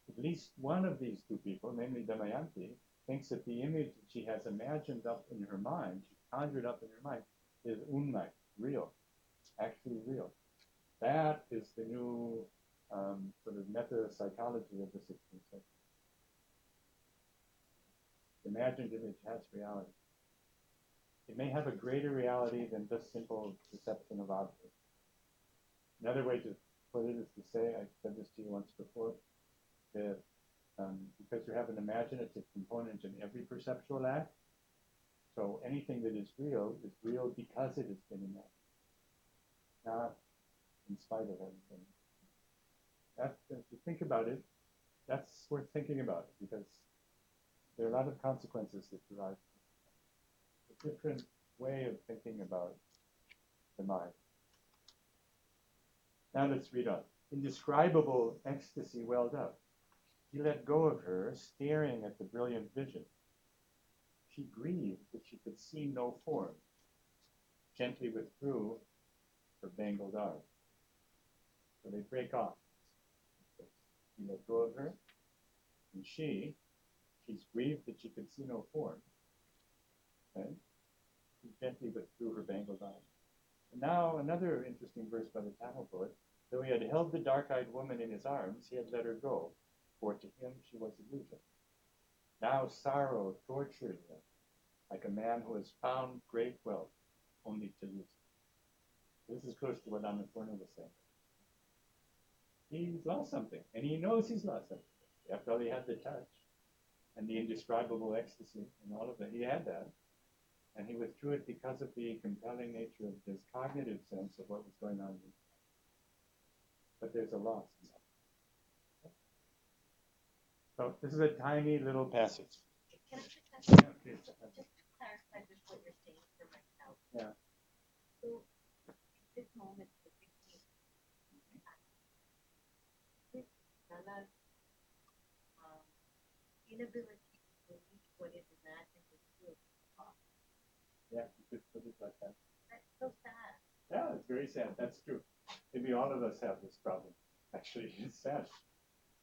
at least one of these two people, namely Damayanti, thinks that the image that she has imagined up in her mind, she conjured up in her mind, is unmai, real, actually real. That is the new sort of meta-psychology of the 16th century. The imagined image has reality. It may have a greater reality than just simple perception of objects. Another way to put it is to say, I said this to you once before, that because you have an imaginative component in every perceptual act, so anything that is real because it has been imagined, not in spite of anything. If you think about it, that's worth thinking about, because there are a lot of consequences that derive from a different way of thinking about the mind. Now let's read on. Indescribable ecstasy welled up. He let go of her, staring at the brilliant vision. She grieved that she could see no form, gently withdrew her bangled arm. So they break off. He let go of her, and she's grieved that she could see no form. right? She gently withdrew her bangled eyes. And now another interesting verse by the Tamil poet. Though he had held the dark-eyed woman in his arms, he had let her go, for to him she was illusion. Now sorrow tortured him, like a man who has found great wealth, only to lose it. This is close to what Annapurna was saying. He's lost something, and he knows he's lost something. After all, he had the touch and the indescribable ecstasy and all of that. He had that, and he withdrew it because of the compelling nature of his cognitive sense of what was going on. But there's a loss. So this is a tiny little passage. Can I just ask Yeah, please. just to clarify just what you're saying for myself? Yeah. So in this moment, the 16th, this Nana's inability to believe what is imagined is real. Yeah, you could put it like that. That's so sad. Yeah, it's very sad. That's true. Maybe all of us have this problem. Actually, it's sad.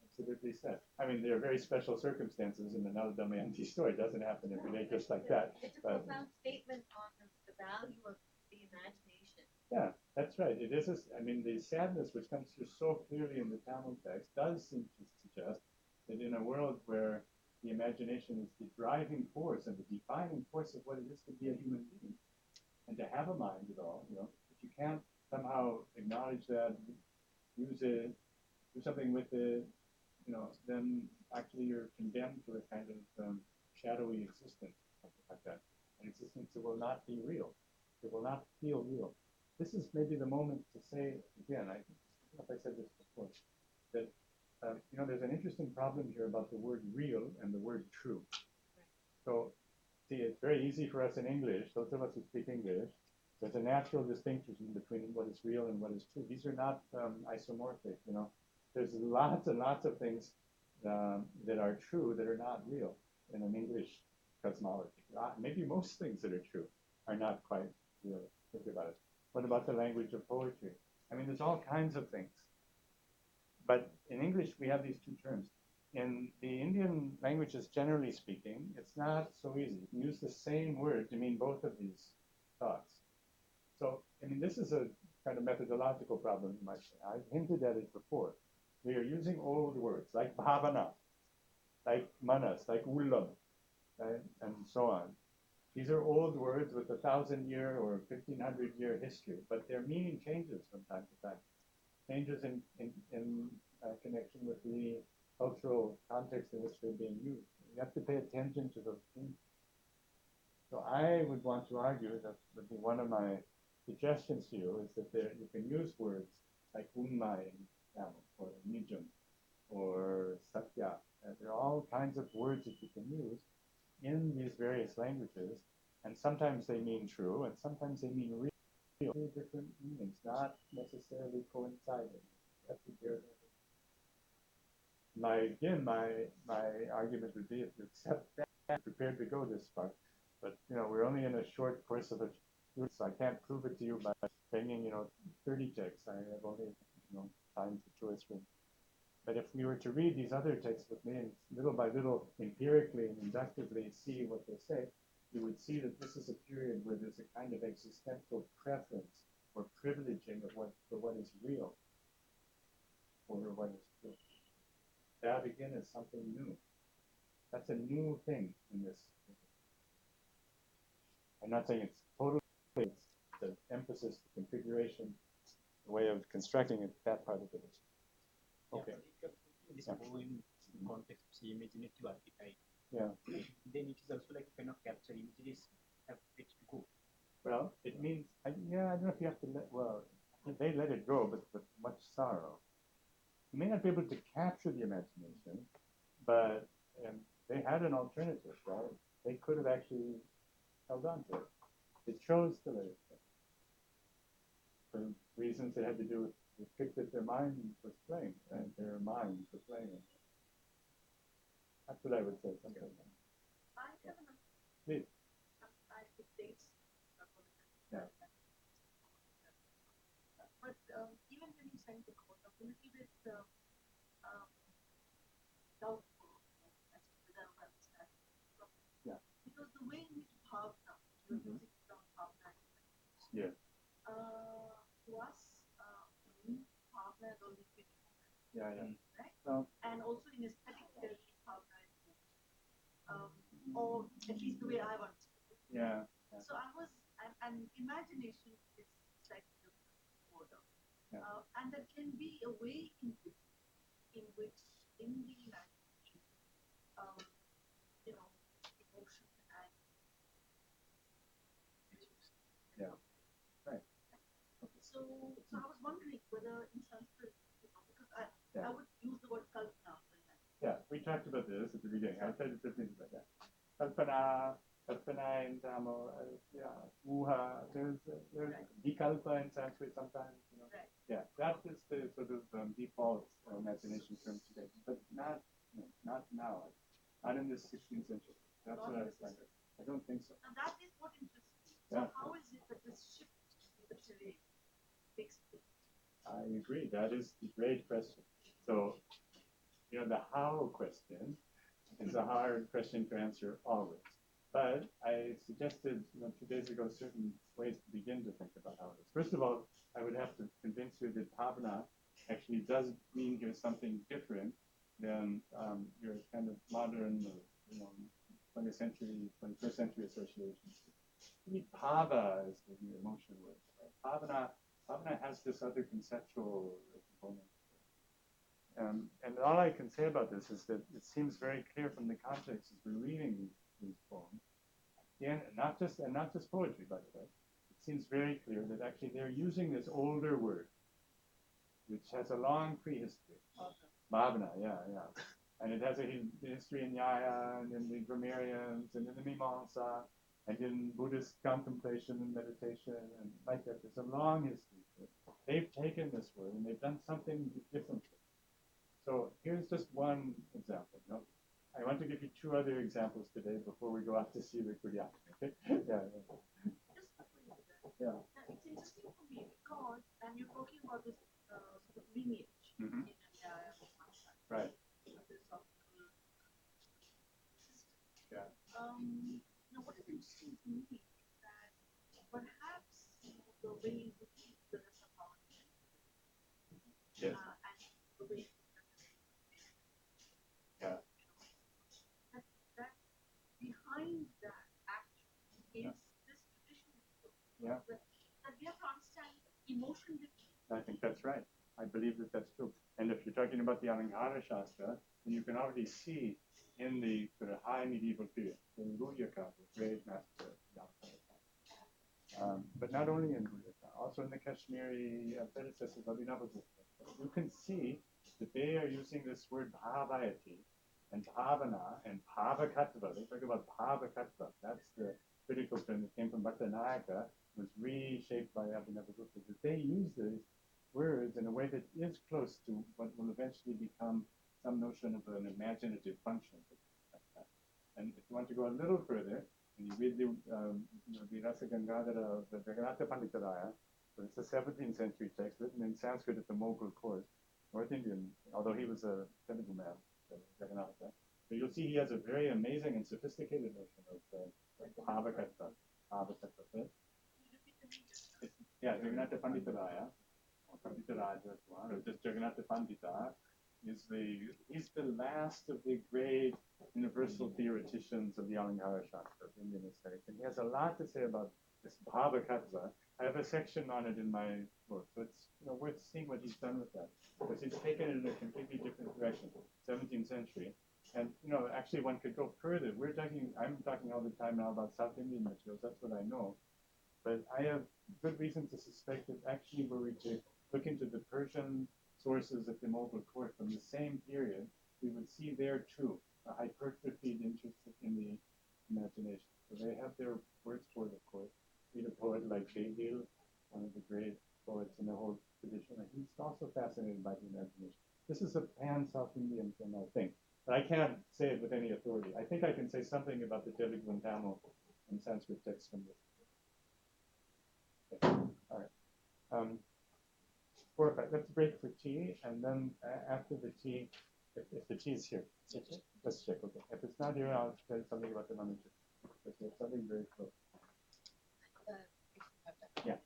Absolutely sad. I mean, there are very special circumstances, and another Damayanti story doesn't happen every day just like that. It's a But, profound statement on the value of the imagination. yeah, that's right. It is. I mean, the sadness which comes through so clearly in the Tamil text does seem to suggest that in a world where the imagination is the driving force and the defining force of what it is to be a human being and to have a mind at all, if you can't somehow acknowledge that, use it, do something with it, then actually you're condemned to a kind of shadowy existence, something like that. An existence that will not be real. It will not feel real. This is maybe the moment to say, again, I don't know if I said this before, that, there's an interesting problem here about the word real and the word true. So, see, it's very easy for us in English, those of us who speak English, there's a natural distinction between what is real and what is true. These are not isomorphic, There's lots and lots of things that are true that are not real in an English cosmology. Maybe most things that are true are not quite real. Think about it. What about the language of poetry? I mean, there's all kinds of things. But in English, we have these two terms. In the Indian languages, generally speaking, it's not so easy. You can use the same word to mean both of these thoughts. So, I mean, this is a kind of methodological problem, you might say. I've hinted at it before. We are using old words like bhavana, like manas, like ullam, right? And so on. These are old words with 1,000-year or 1,500-year history, but their meaning changes from time to time. Changes in connection with the cultural context in which they're being used. You have to pay attention to those things. So I would want to argue that would be one of my suggestions to you is that you can use words like unmai in Tamil or nijam or satya. There are all kinds of words that you can use in these various languages, and sometimes they mean true, and sometimes they mean real. Different meanings, not necessarily coinciding. You have to bear that. My argument would be if you accept that, I'm prepared to go this far. But we're only in a short course of it, so I can't prove it to you by bringing 30 texts. I have only time for 2 or 3. But if we were to read these other texts with me and little by little, empirically and inductively see what they say, you would see that this is a period where there's a kind of existential preference or privileging of what is real over what is true. That again is something new. That's a new thing in this. I'm not saying it's totally, it's the emphasis, the configuration, the way of constructing it, that part of it is. Okay. This poem in context of imaginative archetype. Yeah. Then it is also like kind of capture images have it to go. Well, it means, I don't know if you have to they let it go, but with much sorrow. You may not be able to capture the imagination, but they had an alternative, right? They could have actually held on to it. They chose to let it go. For reasons that had to do with the trick that their mind was playing, and their minds were playing. That's what I would say. Something like that. I have an Please. I could say Yeah. But even when you send the quote, I'm a little bit doubtful as to whether I understand. Yeah. Because the way in which Bhavna Mhm. music from Bhavna. Yeah. To us, Bhavna has always been Yeah. Yeah. right? Well, And also in aesthetic therapy, Bhavna is or at least the way I've understood it. yeah. So I was, and imagination is slightly different order. Yeah. And there can be a way in which in the imagination, um, emotion and Yeah. Right. so I was wondering whether in Sanskrit, because Yeah. I would use the word kalpana for that. Yeah. We talked about this at the beginning. I tried to put things like that. Kalpana, Kalpana in Tamil, yeah, Uha, there's Vikalpa in Sanskrit sometimes, Right. Yeah, that is the sort of default imagination term today, but not now, not in the 16th century. That's Not what I in was the saying. I don't think so. Now that is what interests me. So Yeah. how is it that this shift in the terrain takes place? I agree. That is the great question. So, the how question is a hard question to answer always. But I suggested 2 days ago certain ways to begin to think about how it is. First of all, I would have to convince you that bhavana actually does mean here something different than your kind of modern, 20th century, 21st century associations. Maybe bhava is the emotion word. Right? Bhavana has this other conceptual component. And all I can say about this is that it seems very clear from the context as we're reading these poems, and not just poetry, by the way. It seems very clear that actually they're using this older word, which has a long prehistory. Bhavana, yeah. And it has a history in Nyaya and in the grammarians and in the Mimamsa and in Buddhist contemplation and meditation and like that. There's a long history. They've taken this word and they've done something different. So here's just one example. I want to give you 2 other examples today before we go out to see the Kurdian. Okay? Yeah. Yeah. It's interesting for me because, and you're talking about this sort of lineage Mhm. in India, Right. philosophical system. Yeah. Now, what is interesting to me is that perhaps the way in which the rest of our Yes. and the way Yeah. that behind that actually is this tradition Yeah. that we have to understand emotion differently. I think that's right. I believe that that's true. And if you're talking about the Alangara Shastra, then you can already see in the sort of high medieval period, in Guhyaka, the great master but not only in Guhyaka, also in the Kashmiri predecessors of Abhinavagupta. You can see that they are using this word bhavayati and bhavana and bhavakatva. They talk about bhavakatva. That's the critical term that came from Bhattanayaka, was reshaped by Abhinavagupta. That they use these words in a way that is close to what will eventually become some notion of an imaginative function. And if you want to go a little further, and you read the Rasa Gangadhara of the Jagannatha Panditaraya, but it's a 17th century text written in Sanskrit at the Mughal court, North Indian, although he was a Telugu man, Jagannatha. So you'll see he has a very amazing and sophisticated notion of Bhavakatva. Right? Yeah, Jagannatha Panditaraya, or Panditaraja, or just Jagannatha Pandita, he's the last of the great universal theoreticians of the Alangara Shastra, of Indian aesthetics. And he has a lot to say about this Bhavakatva. I have a section on it in my book, so it's worth seeing what he's done with that. Because he's taken it in a completely different direction, 17th century. And actually one could go further. I'm talking all the time now about South Indian materials, that's what I know. But I have good reason to suspect that actually were we to look into the Persian sources at the Mughal court from the same period, we would see there too a hypertrophied interest in the imagination. So they have their words for it, of course. Read a poet like Shehil, one of the great poets in the whole tradition, and he's also fascinated by the imagination. This is a pan-South Indian thing, I think. But I can't say it with any authority. I think I can say something about the Telugu and Tamil and Sanskrit texts from this. Okay. All right. 4 or 5. Let's break for tea, and then after the tea, if the tea is here, let's check. Okay. If it's not here, I'll tell you something about the non-Egypt. Because we have something very close. if you have time. Yeah.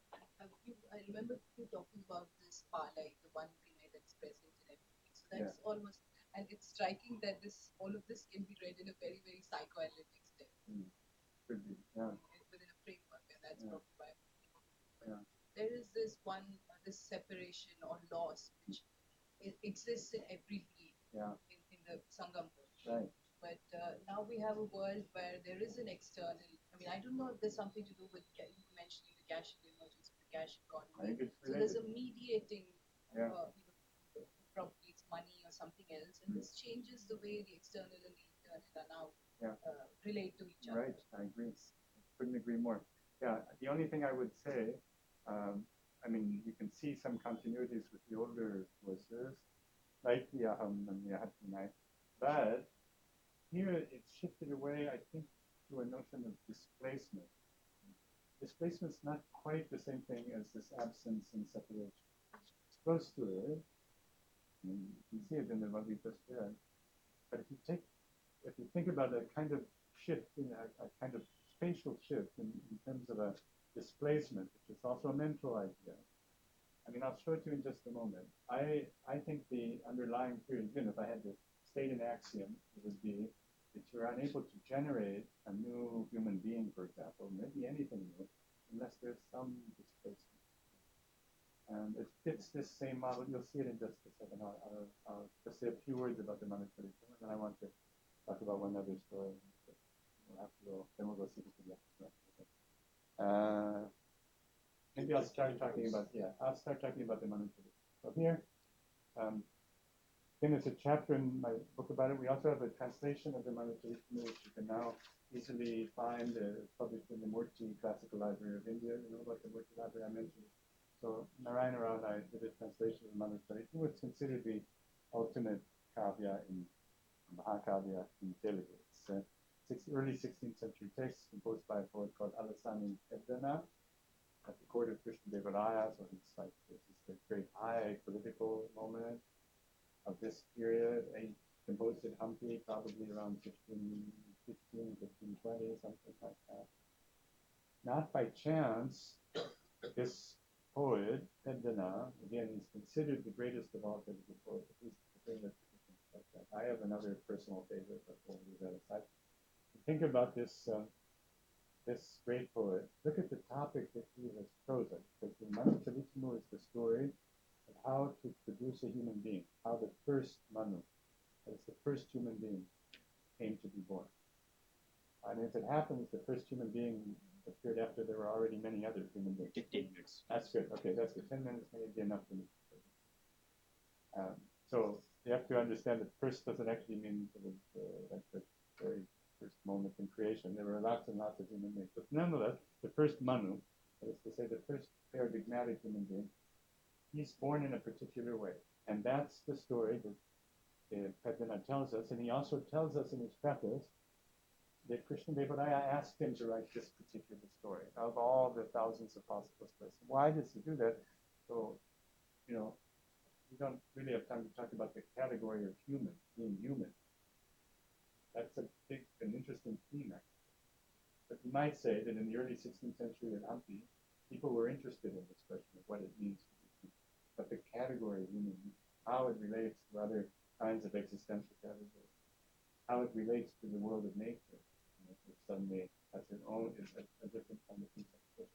I remember you talking about this like the one Vinay that's present in everything. So that's almost, and it's striking that all of this can be read in a very, very psychoanalytic step. Could be, yeah. Within a framework, and that's probably why. Yeah. There is this this separation or loss which exists in every being in the Sangam world. Right. But now we have a world where there is an external. I mean, I don't know if there's something to do with you mentioning the cash emergence of the cash economy. So there's a mediating, probably it's money or something else, and this changes the way the external and the internal are now relate to each other. Right, I agree. Couldn't agree more. Yeah, the only thing I would say, I mean, you can see some continuities with the older voices, like the Aham and the Ahatinai, but here it's shifted away, I think, to a notion of displacement. Displacement's not quite the same thing as this absence and separation. It's close to it. I mean, you can see it in what we just read. But if you think about a kind of shift, a kind of spatial shift in terms of a displacement, which is also a mental idea. I mean, I'll show it to you in just a moment. I think the underlying theory, again, if I had to state an axiom, it would be that you're unable to generate a new human being, for example, maybe anything new, unless there's some displacement. And it fits this same model. You'll see it in just a second. I'll just say a few words about the monetary system, and then I want to talk about one other story. We'll have to go, then we'll go see the video. Maybe I'll start talking about the monetary. So here, again, it's a chapter in my book about it. We also have a translation of the monetary, which you can now easily find. It's published in the Murti Classical Library of India. You know about the Murti Library I mentioned. So Narayana Rao and I did a translation of the Manuskriti, which is considered the ultimate kavya in Mahakavya in Telugu. It's early 16th century text composed by a poet called Alasani Peddana at the court of Krishna Devaraya. So this is the great high political moment of this period. He composed it Hampi probably around 1515, 1520, something like that. Not by chance, this poet, Peddana, again, is considered the greatest of all Telugu poets, at least the thing that like that. I have another personal favorite, but we'll leave that aside. Think about this great poet. Look at the topic that he has chosen, because the Manu Chavitanu is the story of how to produce a human being, how the first Manu, that is the first human being, came to be born. And if it happens, the first human being appeared after there were already many other human beings. 15 minutes. That's good. Okay, that's good. 10 minutes may be enough for me. So you have to understand that first doesn't actually mean like the very first moment in creation. There were lots and lots of human beings. But nonetheless, the first Manu, that is to say the first paradigmatic human being, he's born in a particular way. And that's the story that Peddana tells us. And he also tells us in his preface that Krishna Devaraya asked him to write this particular story of all the thousands of possible stories. Why does he do that? So, we don't really have time to talk about the category of human, being human. That's an interesting theme, actually. But you might say that in the early 16th century at Hampi, people were interested in this question of what it means to be human. But the category of human, how it relates to other kinds of existential categories, how it relates to the world of nature, which suddenly has its own, is a different kind of conception.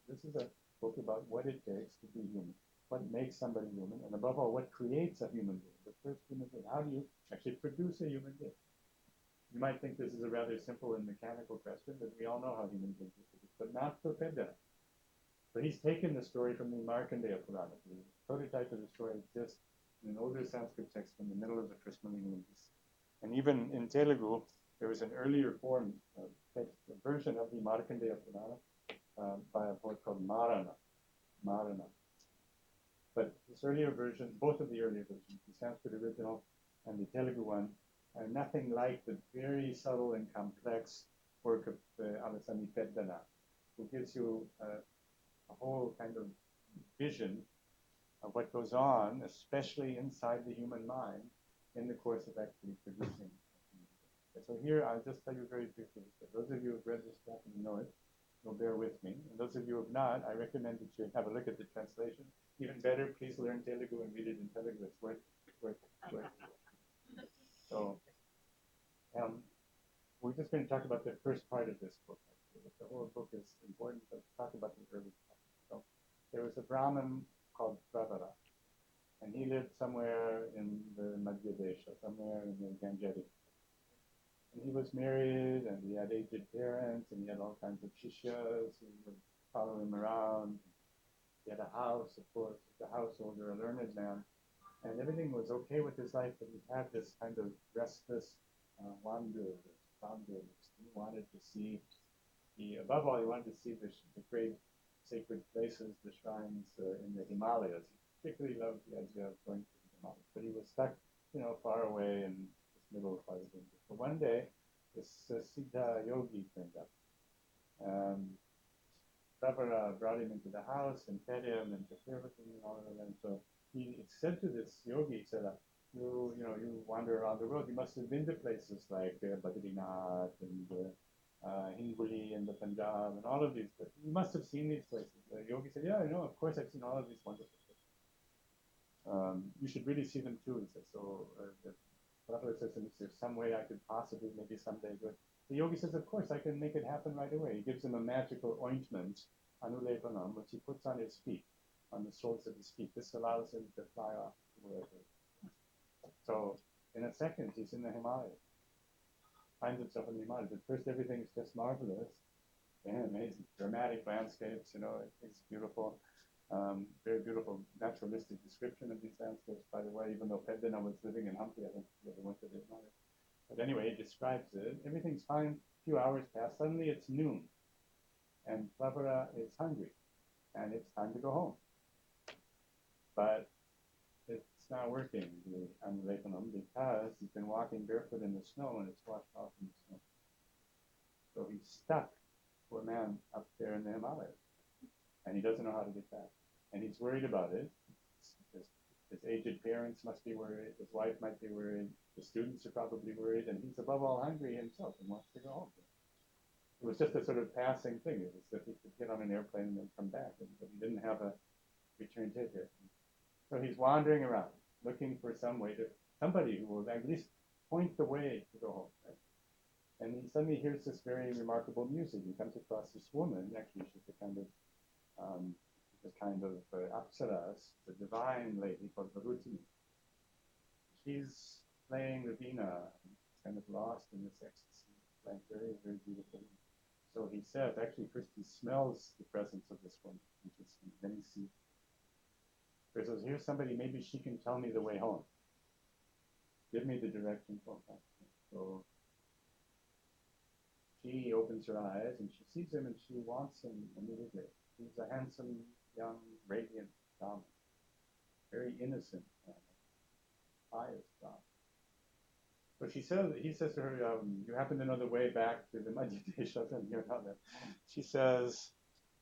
This is a book about what it takes to be human, what makes somebody human, and above all, what creates a human being, the first human being. How do you actually produce a human being? You might think this is a rather simple and mechanical question, but we all know how human beings are produced, but not for Peddana. So he's taken the story from the Markandeya Purana. The prototype of the story exists in an older Sanskrit text from the middle of the first millennium BC. And even in Telugu, there was an earlier form, text, a version of the Markandeya Purana by a poet called Marana. But this earlier version, both of the earlier versions, the Sanskrit original and the Telugu one, are nothing like the very subtle and complex work of Alasani Peddana, who gives you a whole kind of vision of what goes on, especially inside the human mind, in the course of actually producing. So here, I'll just tell you very briefly. Those of you who have read this chapter, you know it. so bear with me. And those of you who have not, I recommend that you have a look at the translation. Even better, please learn Telugu and read it in Telugu. It's worth it. So, we're just going to talk about the first part of this book. The whole book is important, but talk about the early part. So, there was a Brahmin called Pravara, and he lived somewhere in the Madhya Desha, somewhere in the Gangetic. And he was married, and he had aged parents, and he had all kinds of shishyas who would follow him around. He had a house, of course, the householder, a learned man, and everything was okay with his life, but he had this kind of restless wanderlust. He wanted to see, above all, he wanted to see the great sacred places, the shrines in the Himalayas. He particularly loved the idea of going to the Himalayas, but he was stuck, far away in this middle part of India. So one day, this Siddha yogi turned up. Pravara brought him into the house and fed him and took care of him and all of that. And so he said to this yogi, he said, you wander around the world. You must have been to places like Badrinath and Hinguli and the Punjab and all of these places. You must have seen these places. The yogi said, yeah, of course I've seen all of these wonderful places. You should really see them too, he said. So the Prabhupada says, is there some way I could possibly maybe someday do it? The yogi says, of course, I can make it happen right away. He gives him a magical ointment, anulepanam, which he puts on his feet, on the soles of his feet. This allows him to fly off to wherever. So in a second, he's in the Himalayas. Finds himself in the Himalayas. At first, everything's just marvelous. And amazing, dramatic landscapes, it's beautiful. Very beautiful naturalistic description of these landscapes, by the way, even though Pedana was living in Hampi, I think he ever went to the Himalayas. But anyway, he describes it. Everything's fine. A few hours pass. Suddenly it's noon. And Pravara is hungry. And it's time to go home. But it's not working, the Anulepanam, because he's been walking barefoot in the snow and it's washed off in the snow. So he's stuck, poor man, up there in the Himalayas. And he doesn't know how to get back. And he's worried about it. His aged parents must be worried. His wife might be worried. The students are probably worried. And he's above all hungry himself and wants to go home. It was just a sort of passing thing. It was that he could get on an airplane and then come back. But he didn't have a return ticket. So he's wandering around, looking for somebody who will at least point the way to go home. Right? And he suddenly hears this very remarkable music. He comes across this woman. Actually, she's a kind of apsaras, the divine lady called Varutini. She's playing the veena, kind of lost in this ecstasy, playing very, very beautifully. So he says, actually, first he smells the presence of this woman, interesting. Then he sees. He says, here's somebody, maybe she can tell me the way home. Give me the directions home. So she opens her eyes and she sees him and she wants him immediately. He's a handsome, young, radiant Brahmin. Very innocent, pious Brahmin. So he says to her, you happen to know the way back to the Madhya Desha? She says,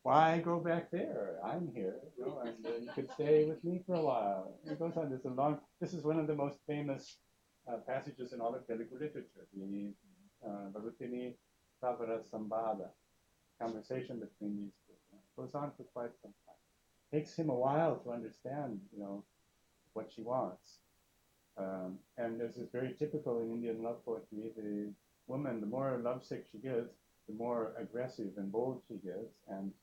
why go back there? I'm here, and you could stay with me for a while. And it goes on. This is one of the most famous passages in all of Telugu literature, the Varutini Pravara Sambada, conversation between these two. It goes on for quite some time. It takes him a while to understand, what she wants. And this is very typical in Indian love poetry. The woman, the more lovesick she gets, the more aggressive and bold she gets, and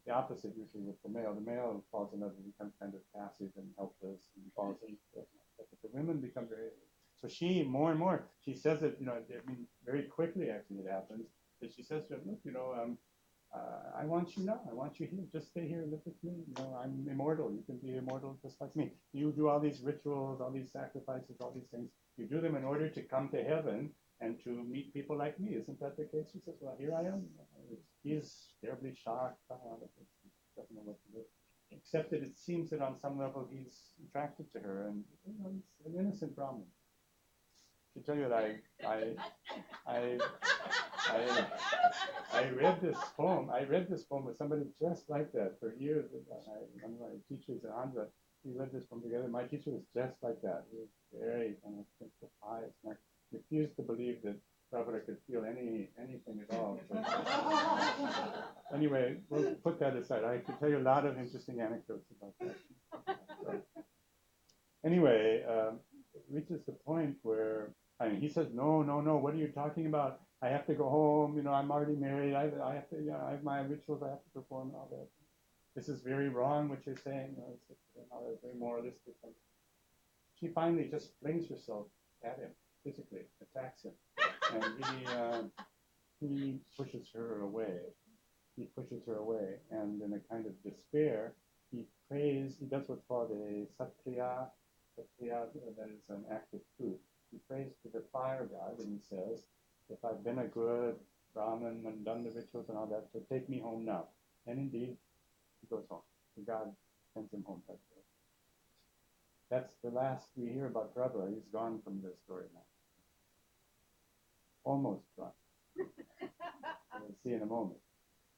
the opposite usually with the male. The male falls in love and becomes kind of passive and helpless and falls into it. But the women become very. So she, more and more, she says it, very quickly actually it happens, that she says to him, look, I want you now. I want you here. Just stay here and live with me. I'm immortal. You can be immortal just like me. You do all these rituals, all these sacrifices, all these things. You do them in order to come to heaven and to meet people like me. Isn't that the case? She says, well, here I am. He's terribly shocked by all of this. He doesn't know what to do. Except that it seems that on some level he's attracted to her, and he's an innocent Brahmin. To tell you that I read this poem. I read this poem with somebody just like that for years. One of my teachers in Andhra, we read this poem together. My teacher was just like that. He was very kind of pious, and I refused to believe that Prabhupada could feel anything at all. Anyway, we'll put that aside. I could tell you a lot of interesting anecdotes about that. So, anyway, it reaches the point where he says, no, what are you talking about? I have to go home. I'm already married. I have to, I have my rituals I have to perform and all that. This is very wrong what you're saying. It's very moralistic. She finally just flings herself at him physically, attacks him, and he pushes her away. He pushes her away, and in a kind of despair, he prays. He does what's called a satriya. Satriya, that is an act of truth. He prays to the fire god, and he says, "If I've been a good Brahmin and done the rituals and all that, so take me home now." And indeed, he goes home. The god sends him home that day. That's the last we hear about Prabhupada. He's gone from this story now. Almost gone. We'll see in a moment.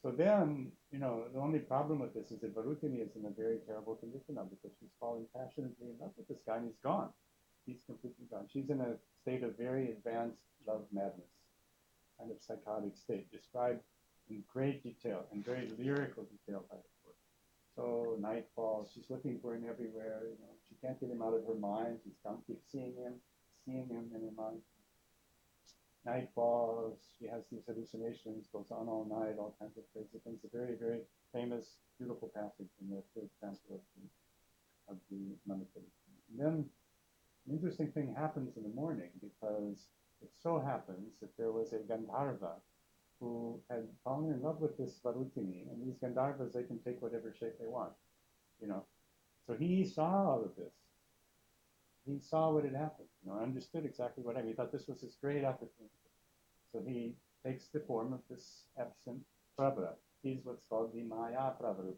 So then, the only problem with this is that Varutini is in a very terrible condition now because she's fallen passionately in love with this guy and he's gone. He's completely gone. She's in a state of very advanced love madness, kind of psychotic state, described in great detail and very lyrical detail by the poet. So night falls, she's looking for him everywhere, she can't get him out of her mind, she's keeps seeing him in her mind. Night falls, she has these hallucinations, goes on all night, all kinds of crazy things. A very, very famous, beautiful passage in the third canto of the Manipuri. And then an interesting thing happens in the morning because it so happens that there was a Gandharva who had fallen in love with this Varutini, and these Gandharvas, they can take whatever shape they want, So he saw all of this. He saw what had happened, understood exactly what happened. He thought this was his great opportunity. So he takes the form of this absent Prabhupada. He's what's called the Maya Prabhupada.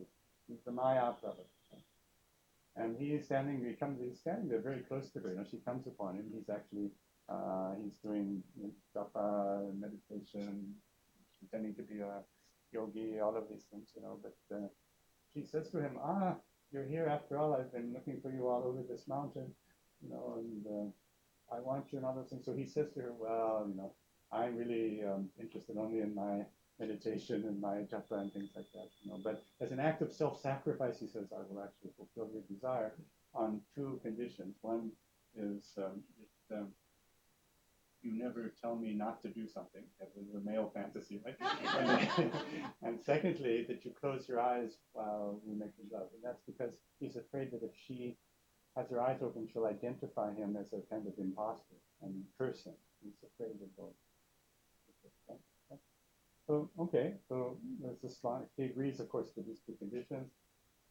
He's the Maya Prabhupada. And he's standing there very close to her. She comes upon him. He's actually, he's doing japa, meditation, pretending to be a yogi, all of these things, But she says to him, you're here after all. I've been looking for you all over this mountain, and I want you and all those things. So he says to her, well, I'm really interested only in my meditation and my japa and things like that, But as an act of self-sacrifice, he says, I will actually fulfill your desire on two conditions. One is that you never tell me not to do something. That was a male fantasy, right? And secondly, that you close your eyes while we make love. And that's because he's afraid that if she has her eyes open, she'll identify him as a kind of imposter and curse him. He's afraid of both. So there's this line. He agrees, of course, to these two conditions.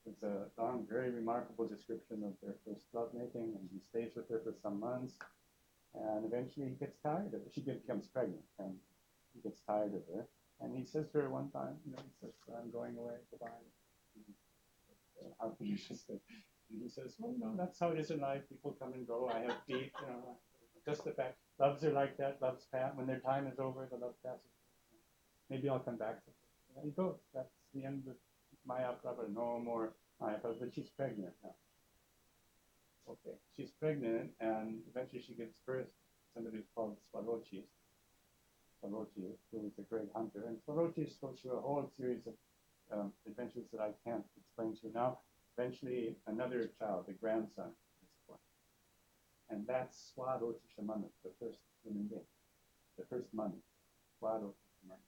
It's a long, very remarkable description of their first lovemaking, and he stays with her for some months. And eventually he gets tired of her. She becomes pregnant, and he gets tired of her. And he says to her one time, he says, I'm going away, goodbye. How can you just say? And he says, well, that's how it is in life. People come and go. I have deep, just the fact. Loves are like that. Loves pass. When their time is over, the love passes. Maybe I'll come back to it. And he goes. That's the end of Maya Prabhupada. No more Maya Prabhupada. But she's pregnant now. Okay. She's pregnant, and eventually she gives birth to somebody who's called Swarochi, who is a great hunter. And Swarochi goes through a whole series of adventures that I can't explain to you now. Eventually, another child, the grandson, is born. And that's Swarochi Shamana, the first human being, the first Manu, Swarochi Shamana.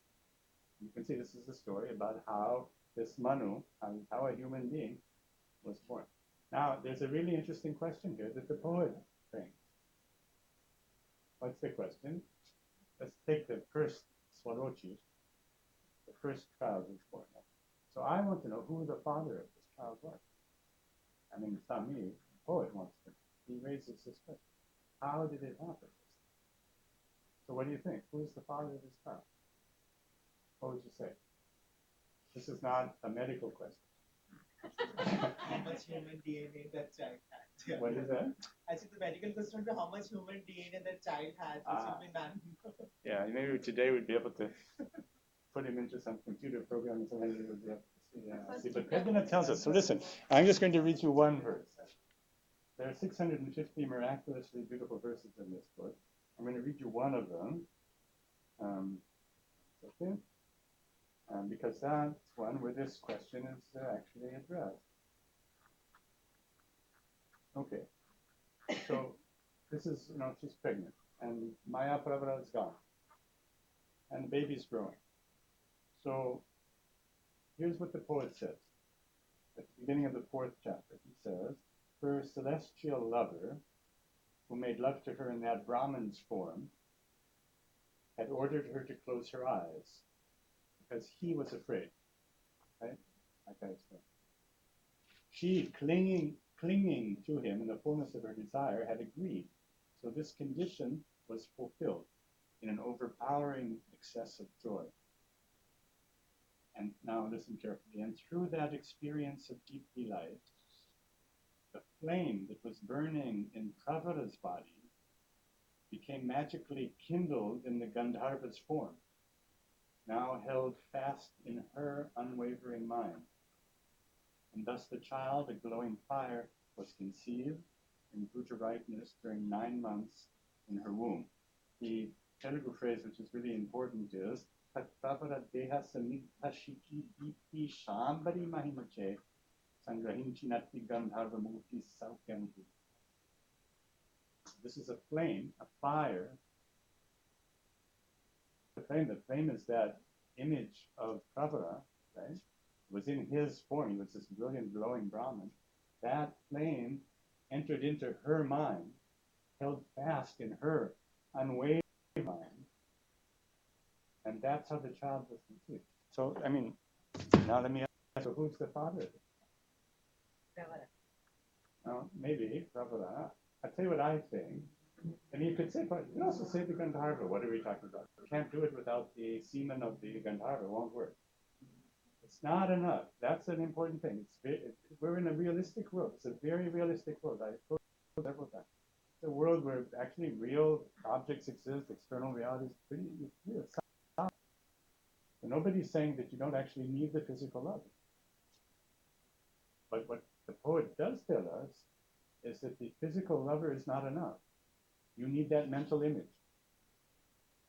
You can see this is a story about how this Manu, how a human being was born. Now, there's a really interesting question here that the poet brings. What's the question? Let's take the first Swarochi, the first child who's born. So I want to know who the father of this child was. I mean, it's not me, the poet wants to. He raises this question. How did it happen? So what do you think? Who is the father of this child? What would you say? This is not a medical question. How much human DNA that child had? What is that? I said the medical question to how much human DNA that child has, which will be none. Yeah, maybe today we'd be able to put him into some computer program and somebody would be able to see. But Prabhupada tells us. So listen, I'm just going to read you one verse. There are 650 miraculously beautiful verses in this book. I'm going to read you one of them. Okay? Because that's one where this question is actually addressed. Okay. So this is, she's pregnant, and Maya Pravara is gone, and the baby's growing. So here's what the poet says at the beginning of the 4th chapter. He says, her celestial lover, who made love to her in that Brahman's form, had ordered her to close her eyes because he was afraid. Right? Like I explained. She, clinging to him in the fullness of her desire, had agreed. So this condition was fulfilled in an overpowering excess of joy. And now listen carefully. And through that experience of deep delight, the flame that was burning in Pravara's body became magically kindled in the Gandharva's form, now held fast in her unwavering mind. And thus the child, a glowing fire, was conceived and grew to ripeness during 9 months in her womb. The Telugu phrase, which is really important, is Tattavara deha samidhashiki deepti shambari mahimache sangrahinchinati gandharva murti saukyantu. This is a flame, a fire. The flame is that image of Pravara, right? It was in his form. He was this brilliant, glowing Brahman. That flame entered into her mind, held fast in her unwavering mind, and that's how the child was conceived. So, now let me ask, so who's the father? Pravara. Maybe Pravara. I'll tell you what I think. And you could say, but you can also say the Gandharva. What are we talking about? You can't do it without the semen of the Gandharva. It won't work. It's not enough. That's an important thing. We're in a realistic world. It's a very realistic world. I told you several times. It's a world where actually real objects exist, external reality is pretty real. So nobody's saying that you don't actually need the physical love. But what the poet does tell us is that the physical lover is not enough. You need that mental image.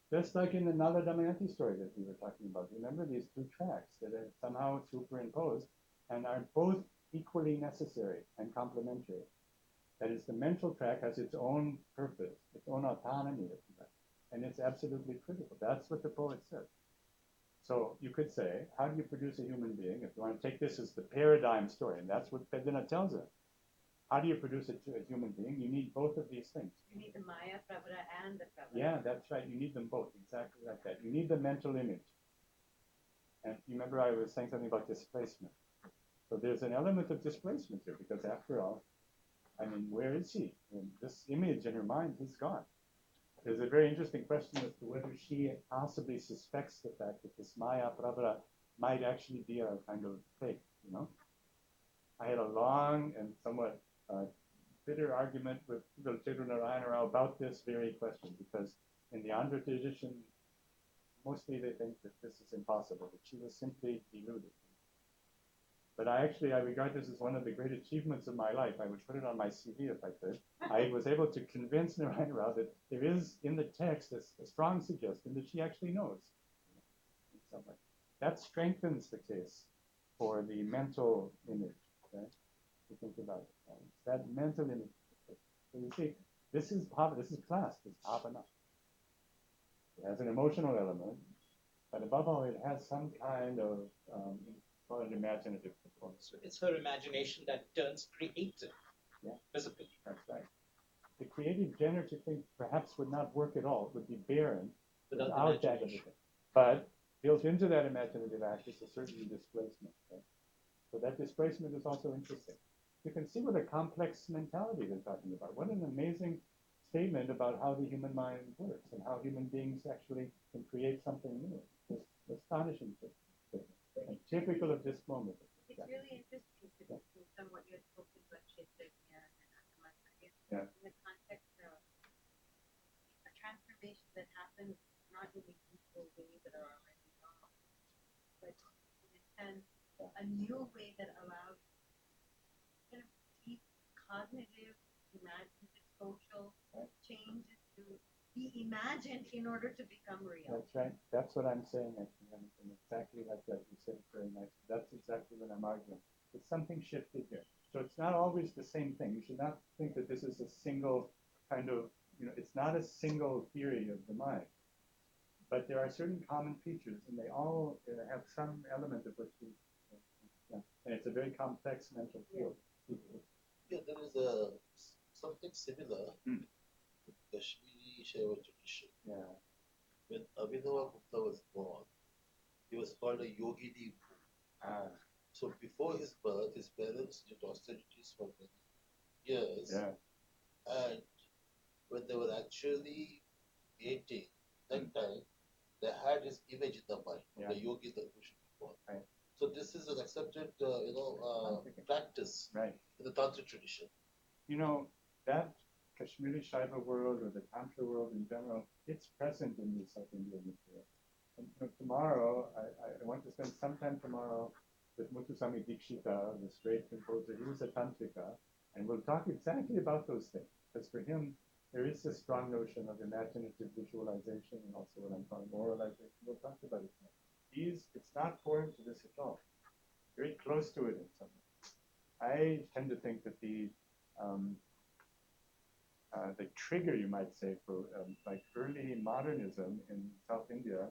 Just like in the Nala Damayanti story that we were talking about. Remember these 2 tracks that are somehow superimposed and are both equally necessary and complementary. That is, the mental track has its own purpose, its own autonomy, and it's absolutely critical. That's what the poet said. So you could say, how do you produce a human being? If you want to take this as the paradigm story, and that's what Vedana tells us. How do you produce a human being? You need both of these things. You need the Maya Pravara and the Pravara. Yeah, that's right. You need them both, exactly like that. You need the mental image. And you remember I was saying something about displacement. So there's an element of displacement here, because after all, where is she? This image in her mind is gone. There's a very interesting question as to whether she possibly suspects the fact that this Maya Pravara might actually be a kind of fake, I had a long and somewhat bitter argument with Chedru Narayana Rao about this very question, because in the Andhra tradition, mostly they think that this is impossible, that she was simply deluded. But I regard this as one of the great achievements of my life. I would put it on my CV if I could. I was able to convince Narayana Rao that there is in the text a strong suggestion that she actually knows in some way. That strengthens the case for the mental image. Okay? To think about it. It's that mental image. So you see, this is class, it's bhavana. It has an emotional element, but above all, it has some kind of an imaginative component. So it's her imagination that turns creative. Yeah. Physically. That's right. The creative generative thing perhaps would not work at all. It would be barren without that. But built into that imaginative act is a certain displacement. Okay? So that displacement is also interesting. You can see what a complex mentality they're talking about. What an amazing statement about how the human mind works and how human beings actually can create something new. It's astonishing thing. And typical of this moment. It's really interesting to see from what you had spoken about Chaitanya and Yeah. in the context of a transformation that happens not in the usual way that are already gone, but in a sense, a new way that allows kind of deep cognitive, imaginative, social changes to be imagined in order to become real. That's right. That's what I'm saying, actually. And exactly like that. You said it very nicely. That's exactly what I'm arguing. It's something shifted here. So it's not always the same thing. You should not think that this is a single kind of, it's not a single theory of the mind. But there are certain common features, and they all have some element of what you, and it's a very complex mental field. Yeah, there is something similar Hmm. in Kashmiri Shaiva tradition. Yeah. When Abhinava Gupta was born, he was called a Yogini Bhu. Ah, So before his birth, his parents did austerities for many years. yeah. And when they were actually dating, that time, they had his image in the mind, Yeah. the yogi that who should be born. Right. So this is an accepted, practice Right. in the Tantric tradition. That Kashmiri Shaiva world or the Tantra world in general, it's present in the South Indian material. And tomorrow, I want to spend some time tomorrow with Muthuswami Dikshita, this great composer. He was a Tantrika, and we'll talk exactly about those things. Because for him, there is a strong notion of imaginative visualization and also what I'm calling moralization. We'll talk about it now. It's not foreign to this at all. Very close to it in some ways. I tend to think that the trigger, you might say, for like early modernism in South India,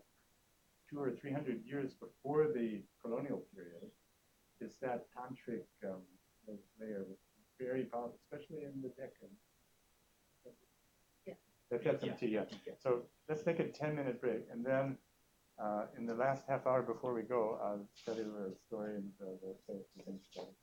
200 or 300 years before the colonial period, is that tantric layer, very powerful, especially in the Deccan. Yeah. Let's have some tea, yeah. So let's take a 10-minute break, and then in the last half hour before we go, I'll tell you a story and we'll say a few things about it.